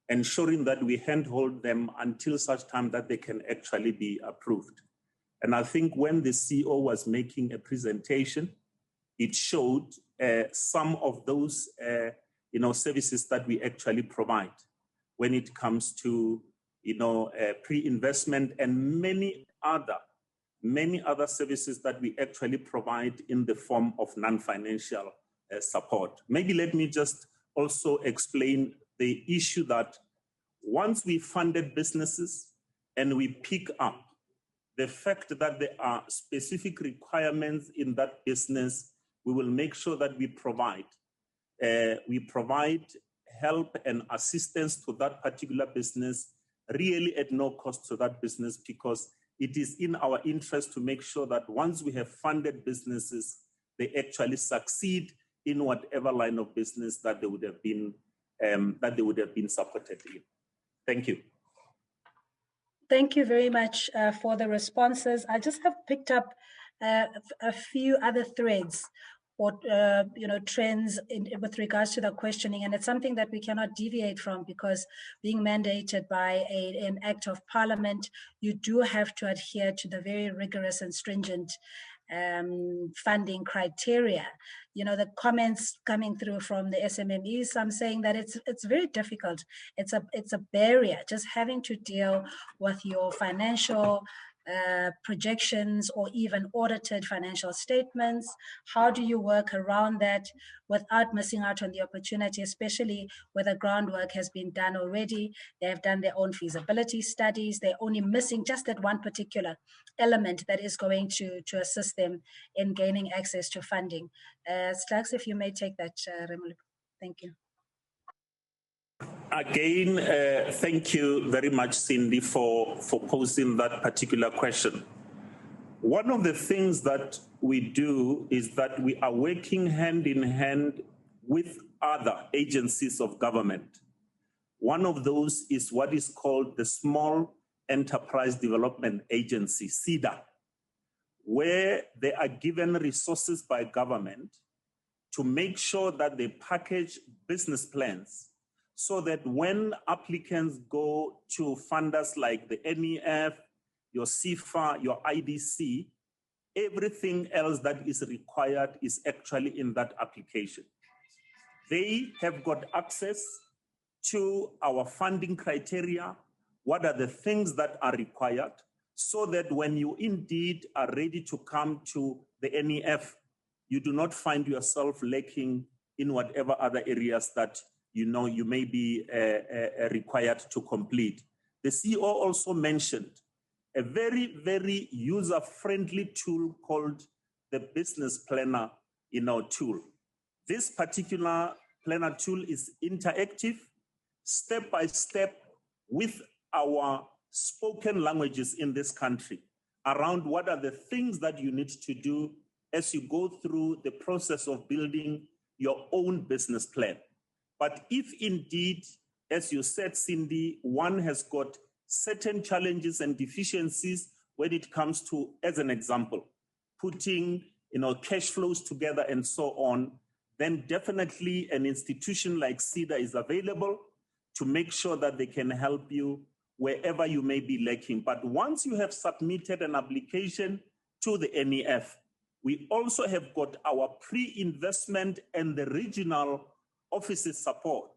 ensuring that we handhold them until such time that they can actually be approved. And I think when the CEO was making a presentation, it showed some of those, services that we actually provide when it comes to, pre-investment and many other services that we actually provide in the form of non-financial support. Maybe let me just also explain the issue that once we funded businesses and we pick up the fact that there are specific requirements in that business, we will make sure that we provide. We provide help and assistance to that particular business, really at no cost to that business, because it is in our interest to make sure that once we have funded businesses, they actually succeed in whatever line of business that they would have been supported in. Thank you. Thank you very much for the responses. I just have picked up a few other threads or trends with regards to the questioning, and it's something that we cannot deviate from, because being mandated by an act of parliament, you do have to adhere to the very rigorous and stringent funding criteria. The comments coming through from the SMMEs, some saying that it's very difficult. It's a barrier, just having to deal with your financial projections or even audited financial statements. How do you work around that without missing out on the opportunity, especially where the groundwork has been done already? They have done their own feasibility studies. They're only missing just that one particular element that is going to assist them in gaining access to funding. Slaks, if you may take that, Remole. Thank you. Again, thank you very much, Cindy, for posing that particular question. One of the things that we do is that we are working hand in hand with other agencies of government. One of those is what is called the Small Enterprise Development Agency, SEDA, where they are given resources by government to make sure that they package business plans, so that when applicants go to funders like the NEF, your CFA, your IDC, everything else that is required is actually in that application. They have got access to our funding criteria, what are the things that are required, so that when you indeed are ready to come to the NEF, you do not find yourself lacking in whatever other areas that you may be required to complete. The CEO also mentioned a very, very user-friendly tool called the Business Planner tool. This particular planner tool is interactive, step-by-step, with our spoken languages in this country around what are the things that you need to do as you go through the process of building your own business plan. But if indeed, as you said, Cindy, one has got certain challenges and deficiencies when it comes to, as an example, putting cash flows together and so on, then definitely an institution like SEDA is available to make sure that they can help you wherever you may be lacking. But once you have submitted an application to the NEF, we also have got our pre-investment and the regional offices support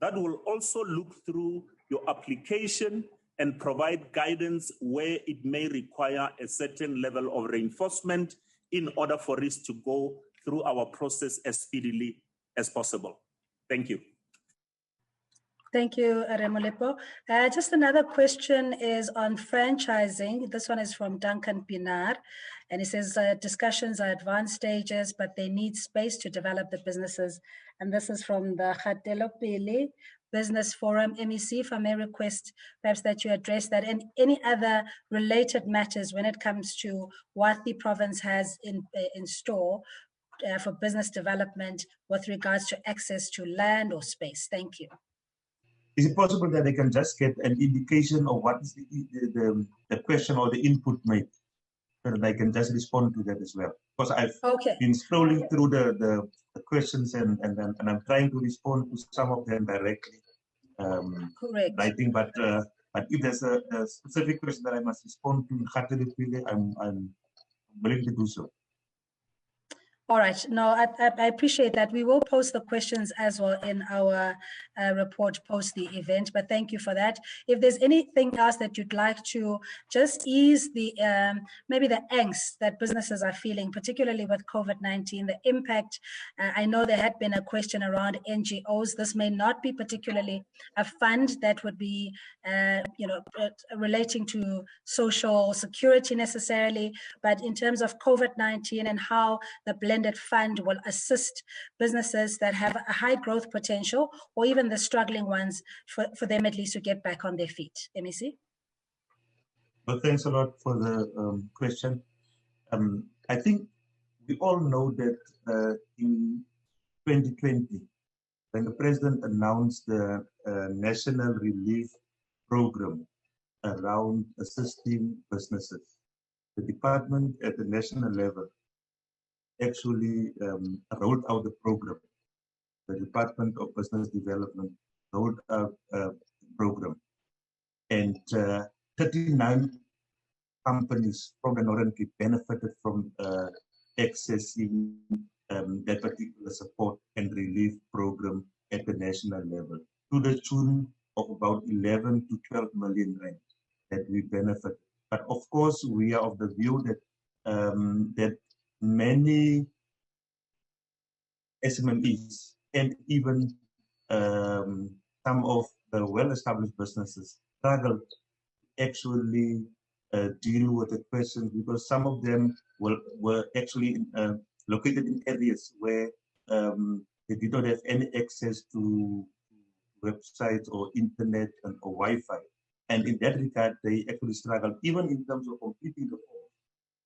that will also look through your application and provide guidance where it may require a certain level of reinforcement in order for us to go through our process as speedily as possible. Thank you. Thank you, Remolepo. Just another question is on franchising. This one is from Duncan Pinar, and he says discussions are advanced stages, but they need space to develop the businesses. And this is from the Khatelopele Business Forum. MEC, if I may request perhaps that you address that and any other related matters when it comes to what the province has in store for business development with regards to access to land or space. Thank you. Is it possible that they can just get an indication of what is the question or the input made, so that I can just respond to that as well? Because I've been scrolling through the questions and I'm trying to respond to some of them directly. Correct. I think, but if there's a specific question that I must respond to, I'm willing to do so. All right. No, I appreciate that. We will post the questions as well in our report post the event, but thank you for that. If there's anything else that you'd like to just ease the maybe the angst that businesses are feeling, particularly with COVID-19, the impact. I know there had been a question around NGOs. This may not be particularly a fund that would be, relating to social security necessarily, but in terms of COVID-19 and how the blended fund will assist businesses that have a high growth potential, or even the struggling ones, for them at least to get back on their feet. MEC? Well, thanks a lot for the question. I think we all know that in 2020, when the president announced the National Relief Program around assisting businesses, the department at the national level actually rolled out the program. The Department of Business Development rolled out a program, and 39 companies from the Northern Cape benefited from accessing that particular support and relief program at the national level, to the tune of about 11 to 12 million rand that we benefit. But of course, we are of the view that that many SMMEs and even some of the well-established businesses struggled to actually deal with the questions, because some of them were actually located in areas where they did not have any access to websites or internet or Wi-Fi. And in that regard, they actually struggled, even in terms of completing the form.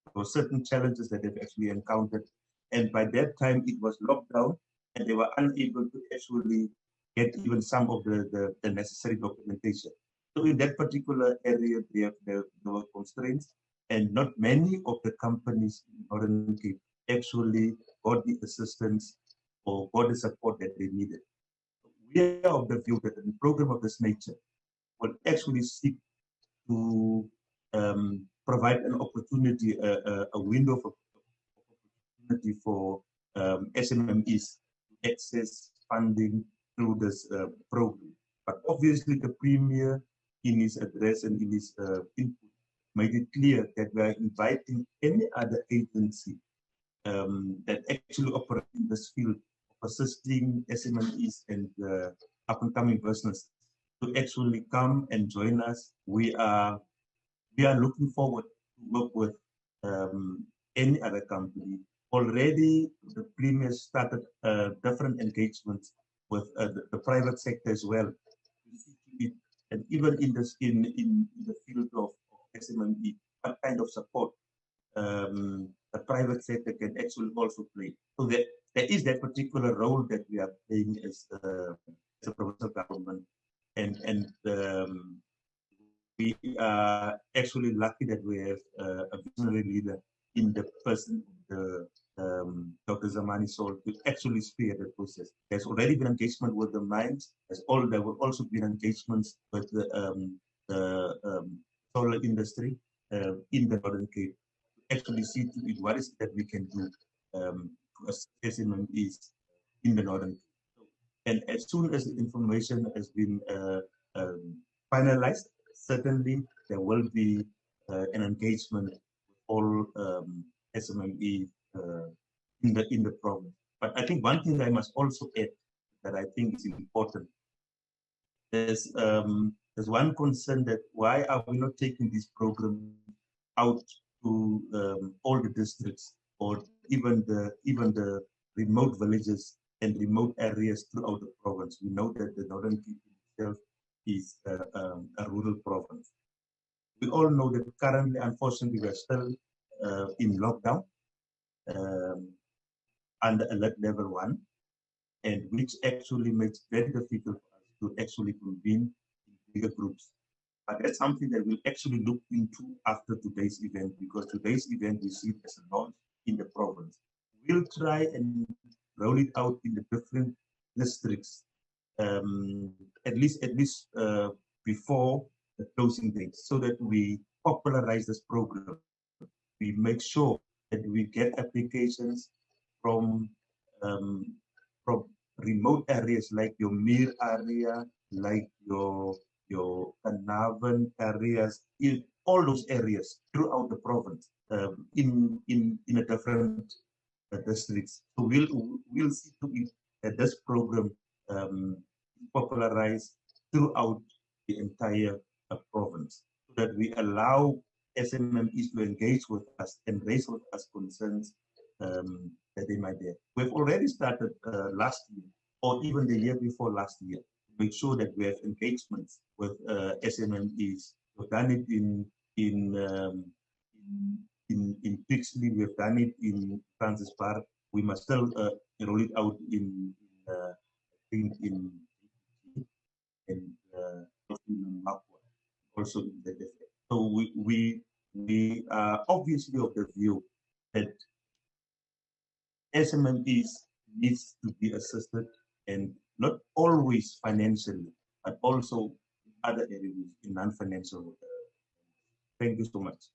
There were certain challenges that they've actually encountered. And by that time, it was locked down, and they were unable to actually get even some of the necessary documentation. So in that particular area, there were constraints, and not many of the companies in Northern Cape actually got the assistance or got the support that they needed. We are of the view that a program of this nature will actually seek to provide an opportunity, a window of opportunity for SMMEs to access funding through this program. But obviously, the Premier, in his address and in his input, made it clear that we are inviting any other agency that actually operates in this field of assisting SMMEs and up-and-coming business to actually come and join us. We are looking forward to work with any other company. Already, the Premier started different engagements with the private sector as well. And even in the field of SMME, what kind of support the private sector can actually also play. So there is that particular role that we are playing as a provincial government, and we are actually lucky that we have a visionary leader in the person of Dr. Zamani Sol to actually spear the process. There's already been engagement with the mines. There will also be engagements with the solar industry in the Northern Cape to actually see to it what is that we can do as SMMEs in the Northern Cape. And as soon as the information has been finalized, certainly there will be an engagement with all SMME in the province. But I think one thing I must also add that I think is important. There's one concern that why are we not taking this program out to all the districts or even the remote villages and remote areas throughout the province. We know that the Northern Cape itself is a rural province. We all know that currently, unfortunately, we are still in lockdown under alert level 1, and which actually makes it very difficult for us to actually convene in bigger groups. But that's something that we'll actually look into after today's event, because today's event we see it as a launch in the province. We'll try and roll it out in the different districts, at least before the closing date, so that we popularize this program. We make sure that we get applications from remote areas like your Mir area, like your Kanavan areas, in all those areas throughout the province, in a different districts. So we'll see to it that this program popularized throughout the entire province, so that we allow SMMEs to engage with us and raise with us concerns that they might have. We've already started last year, or even the year before last year, to make sure that we have engagements with SMMEs. We've done it in Pixley, we've done it in Francis Park. We must still roll it out in Mapua, also in the district. So we are obviously of the view that SMMEs needs to be assisted, and not always financially, but also in other areas in non-financial. Thank you so much.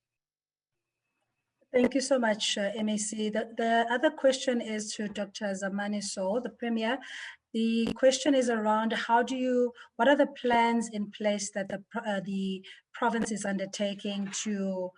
Thank you so much, MAC. The other question is to Dr. Zamani Soul, the Premier. The question is around what are the plans in place that the province is undertaking to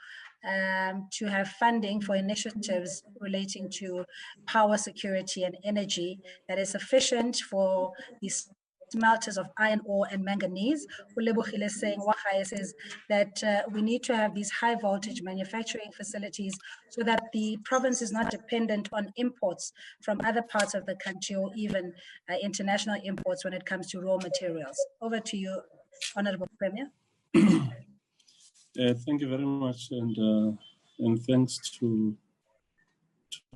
have funding for initiatives relating to power security and energy that is sufficient for these smelters of iron ore and manganese. Ulebohile is saying, Wahai says that we need to have these high voltage manufacturing facilities so that the province is not dependent on imports from other parts of the country, or even international imports when it comes to raw materials. Over to you, Honorable Premier. Thank you very much, and thanks to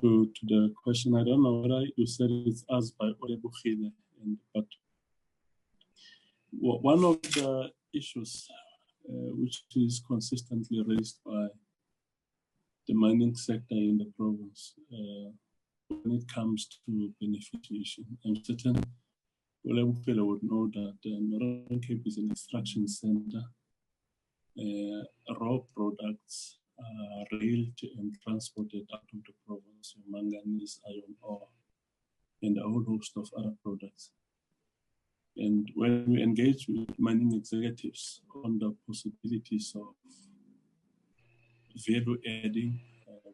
the question. I don't know whether you said it's asked by Ulebohile, but one of the issues which is consistently raised by the mining sector in the province when it comes to beneficiation, and certain Ulebohile would know that Northern Cape is an extraction center. Raw products are railed and transported out of the province, manganese, iron ore, and a whole host of other products. And when we engage with mining executives on the possibilities of value adding,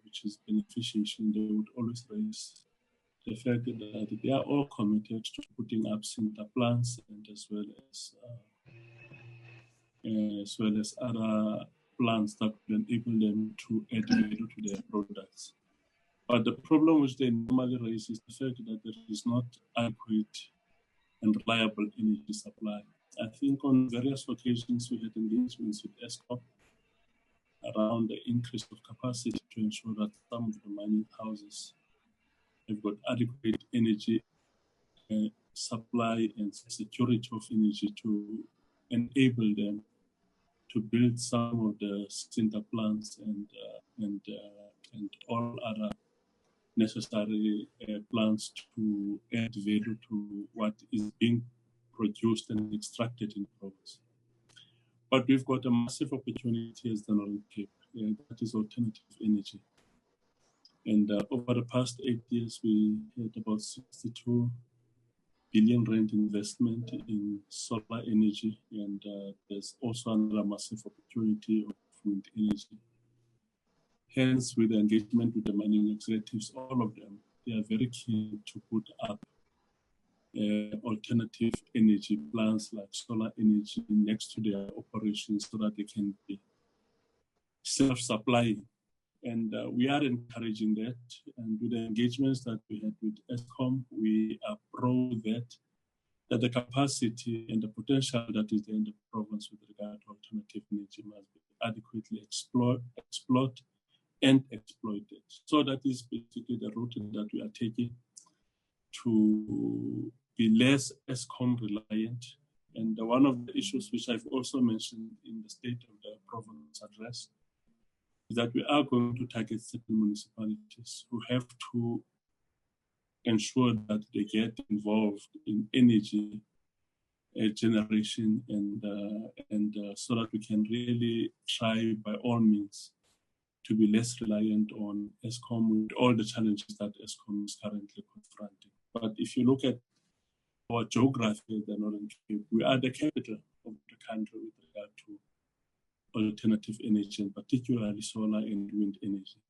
which is beneficiation, they would always raise the fact that they are all committed to putting up sinter plants, and as well as other plants that will enable them to add value to their products. But the problem which they normally raise is the fact that there is not adequate and reliable energy supply. I think on various occasions we had engagements with ESCOM around the increase of capacity to ensure that some of the mining houses have got adequate energy supply and security of energy to enable them to build some of the sinter plants and all other necessary plants to add value to what is being produced and extracted in the province. But we've got a massive opportunity as the Northern Cape, that is alternative energy. And over the past 8 years, we had about 62 billion rand investment in solar energy, and there's also another massive opportunity of wind energy. Hence, with the engagement with the mining executives, all of them, they are very keen to put up alternative energy plants like solar energy next to their operations so that they can be self-supplying. And we are encouraging that. And with the engagements that we had with ESCOM, we are pro that the capacity and the potential that is there in the province with regard to alternative energy must be adequately explored and exploited. So that is basically the route that we are taking to be less ESCOM reliant. And one of the issues which I've also mentioned in the State of the Province address is that we are going to target certain municipalities who have to ensure that they get involved in energy generation and so that we can really try by all means to be less reliant on Eskom with all the challenges that Eskom is currently confronting. But if you look at our geography, the Northern Cape, we are the capital of the country with regard to alternative energy, and particularly solar and wind energy.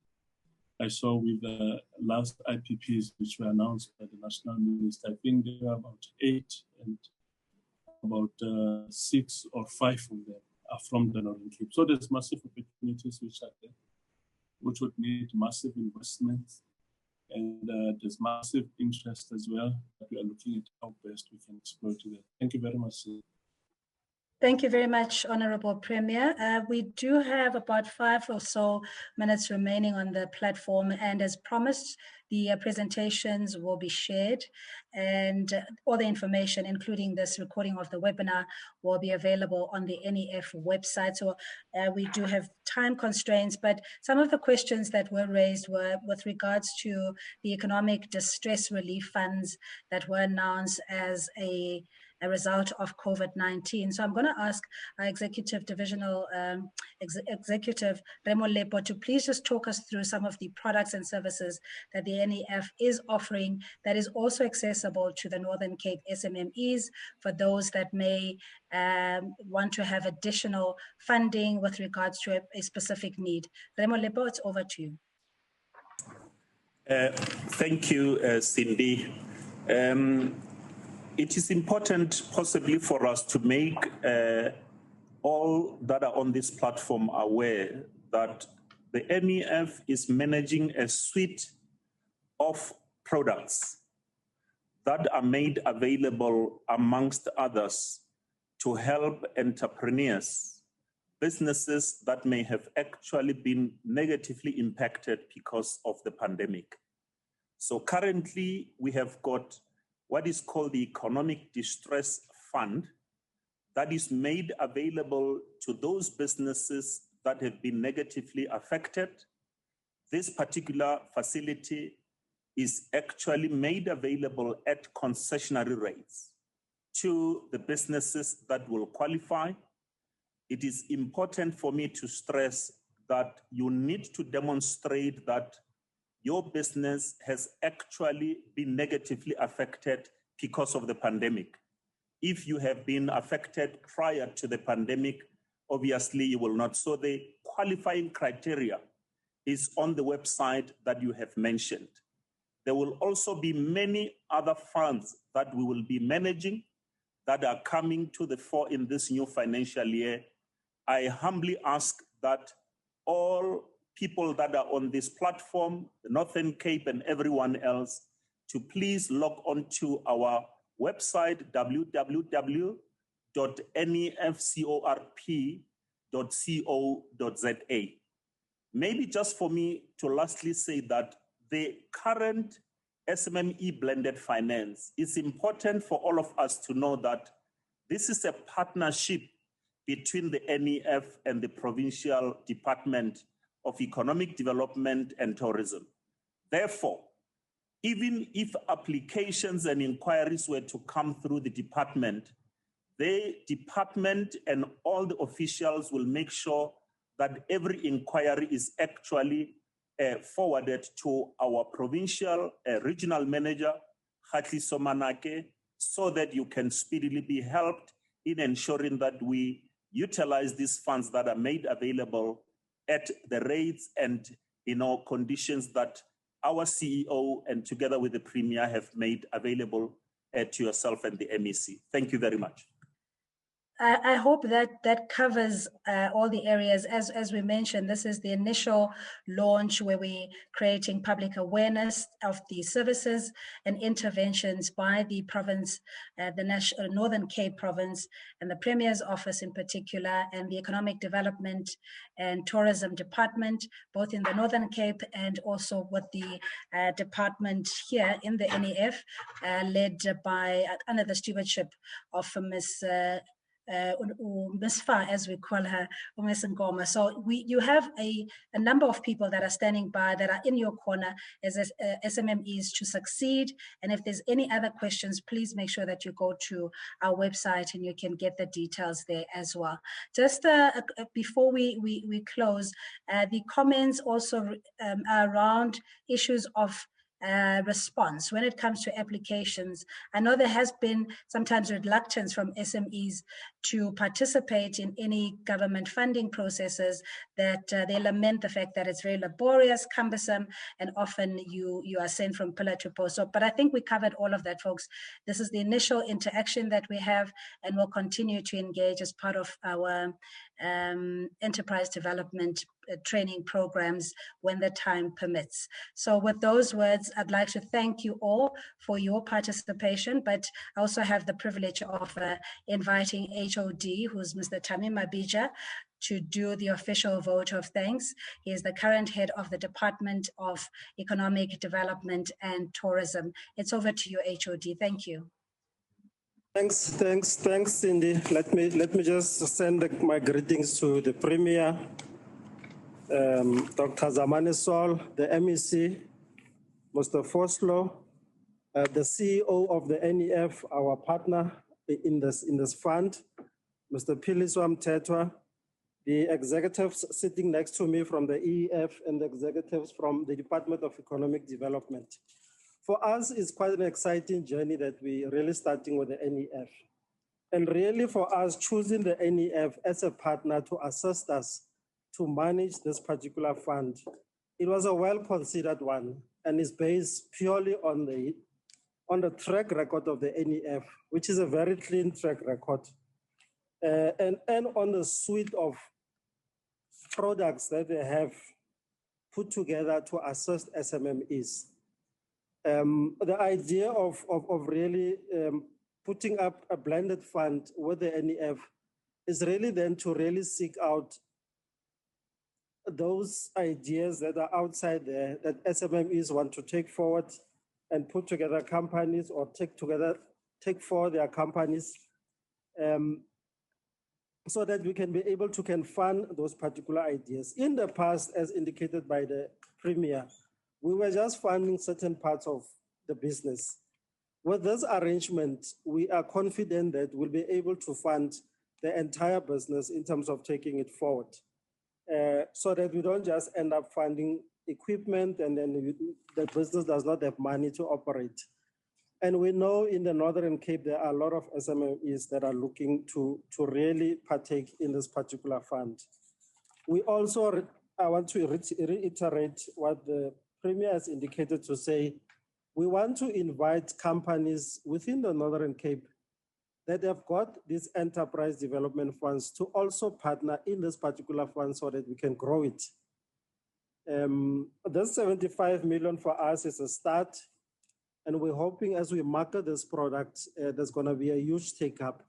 I saw with the last IPPs which were announced by the National Minister, I think there were about 8, and about 6 or 5 of them are from the Northern Cape. So there's massive opportunities which are there, which would need massive investments, and there's massive interest as well that we are looking at how best we can exploit that. Thank you very much. Thank you very much, Honorable Premier. We do have about 5 or so minutes remaining on the platform, and as promised, the presentations will be shared, and all the information, including this recording of the webinar, will be available on the NEF website. So we do have time constraints, but some of the questions that were raised were with regards to the economic distress relief funds that were announced as a result of COVID-19. So I'm going to ask our Executive Divisional Executive Remo Lepo to please just talk us through some of the products and services that the NEF is offering that is also accessible to the Northern Cape SMMEs for those that may want to have additional funding with regards to a specific need. Remo Lepo, it's over to you. Thank you, Cindy. It is important possibly for us to make all that are on this platform aware that the NEF is managing a suite of products that are made available, amongst others, to help entrepreneurs, businesses that may have actually been negatively impacted because of the pandemic. So currently, we have got what is called the Economic Distress Fund that is made available to those businesses that have been negatively affected. This particular facility is actually made available at concessionary rates to the businesses that will qualify. It is important for me to stress that you need to demonstrate that your business has actually been negatively affected because of the pandemic. If you have been affected prior to the pandemic, obviously you will not. So the qualifying criteria is on the website that you have mentioned. There will also be many other funds that we will be managing that are coming to the fore in this new financial year. I humbly ask that all people that are on this platform, the Northern Cape and everyone else, to please log on to our website, www.nefcorp.co.za. Maybe just for me to lastly say that the current SMME blended finance, it's important for all of us to know that this is a partnership between the NEF and the Provincial Department of Economic Development and Tourism. Therefore, even if applications and inquiries were to come through the department and all the officials will make sure that every inquiry is actually forwarded to our provincial regional manager, Hatli Somanake, so that you can speedily be helped in ensuring that we utilize these funds that are made available at the rates and conditions that our CEO and together with the Premier have made available to yourself and the MEC. Thank you very much. I hope that covers all the areas. As we mentioned, this is the initial launch where we're creating public awareness of the services and interventions by the province, the Northern Cape province, and the Premier's office in particular, and the Economic Development and Tourism Department, both in the Northern Cape and also with the department here in the NEF, led by, under the stewardship of Ms. Ms. Fa, as we call her, Ms. Ngoma. So you have a number of people that are standing by, that are in your corner as SMMEs to succeed. And if there's any other questions, please make sure that you go to our website and you can get the details there as well. Just before we close, the comments also are around issues of response when it comes to applications. I know there has been sometimes reluctance from SMEs to participate in any government funding processes, that they lament the fact that it's very laborious, cumbersome, and often you are sent from pillar to post. So, but I think we covered all of that, folks. This is the initial interaction that we have, and we'll continue to engage as part of our enterprise development training programs when the time permits. So with those words, I'd like to thank you all for your participation, but I also have the privilege of inviting HOD, who's Mr. Tamim Mabija, to do the official vote of thanks. He is the current head of the Department of Economic Development and Tourism. It's over to you, HOD. Thank you. Thanks, Cindy. Let me just send my greetings to the Premier, Dr. Zamani Sol, the MEC, Mr. Foslo, the CEO of the NEF, our partner in this fund, Mr. Piliswam Tetwa, the executives sitting next to me from the EEF, and the executives from the Department of Economic Development. For us, it's quite an exciting journey that we're really starting with the NEF. And really for us, choosing the NEF as a partner to assist us to manage this particular fund, it was a well-considered one, and is based purely on the track record of the NEF, which is a very clean track record, and on the suite of products that they have put together to assist SMMEs. The idea of really putting up a blended fund with the NEF is really then to really seek out those ideas that are outside there that SMMEs want to take forward and put together companies, or take forward their companies, so that we can be able to fund those particular ideas. In the past, as indicated by the Premier, we were just funding certain parts of the business. With this arrangement, we are confident that we'll be able to fund the entire business in terms of taking it forward, so that we don't just end up funding equipment and then the business does not have money to operate. And we know in the Northern Cape, there are a lot of SMMEs that are looking to really partake in this particular fund. We also, I want to reiterate what the Premier has indicated, to say, we want to invite companies within the Northern Cape that have got these enterprise development funds to also partner in this particular fund so that we can grow it. This 75 million for us is a start, and we're hoping as we market this product, there's going to be a huge take-up.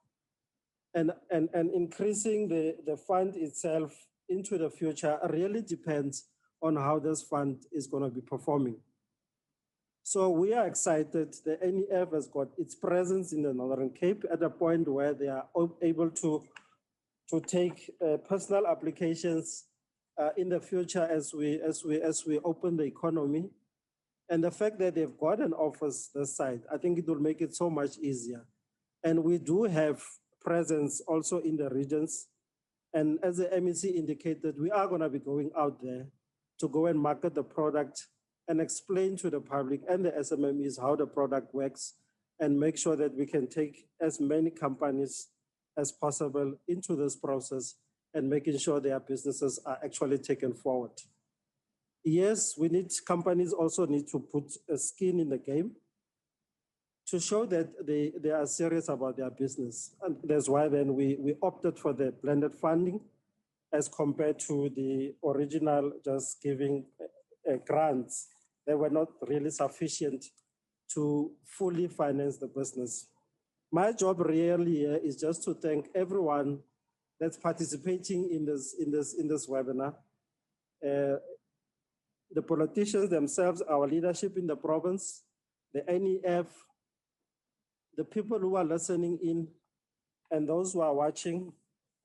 And increasing the fund itself into the future really depends on how this fund is going to be performing. So we are excited. The NEF has got its presence in the Northern Cape at a point where they are able to take personal applications in the future as we open the economy. And the fact that they've got an office this side, I think it will make it so much easier. And we do have presence also in the regions. And as the MEC indicated, we are going to be going out there to go and market the product and explain to the public and the SMMEs how the product works, and make sure that we can take as many companies as possible into this process and making sure their businesses are actually taken forward. Yes, companies also need to put a skin in the game to show that they are serious about their business. And that's why then we opted for the blended funding as compared to the original just giving grants. They were not really sufficient to fully finance the business. My job really is just to thank everyone that's participating in this webinar. The politicians themselves, our leadership in the province, the NEF, the people who are listening in, and those who are watching,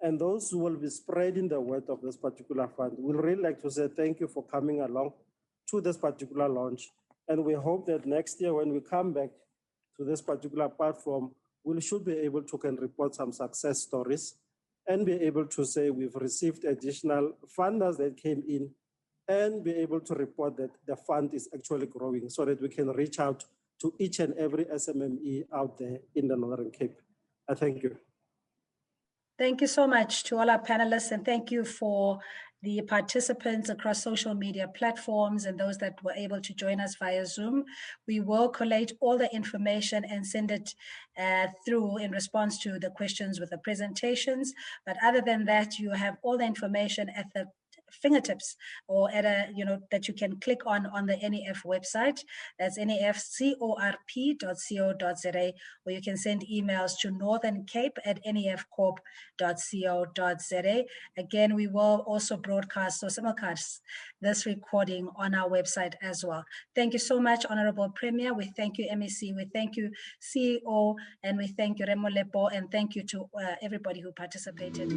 and those who will be spreading the word of this particular fund. We'd really like to say thank you for coming along to this particular launch. And we hope that next year when we come back to this particular platform, we should be able to can report some success stories and be able to say we've received additional funders that came in and be able to report that the fund is actually growing so that we can reach out to each and every SMME out there in the Northern Cape. I thank you. Thank you so much to all our panelists, and thank you for the participants across social media platforms and those that were able to join us via Zoom. We will collate all the information and send it through in response to the questions with the presentations. But other than that, you have all the information at the fingertips or at a, that you can click on the NEF website. That's nefcorp.co.za, or you can send emails to northerncape@nefcorp.co.za. Again, we will also broadcast or simulcast this recording on our website as well. Thank you so much, Honorable Premier. We thank you, MEC. We thank you, CEO, and we thank you, Remo Lepo, and thank you to everybody who participated.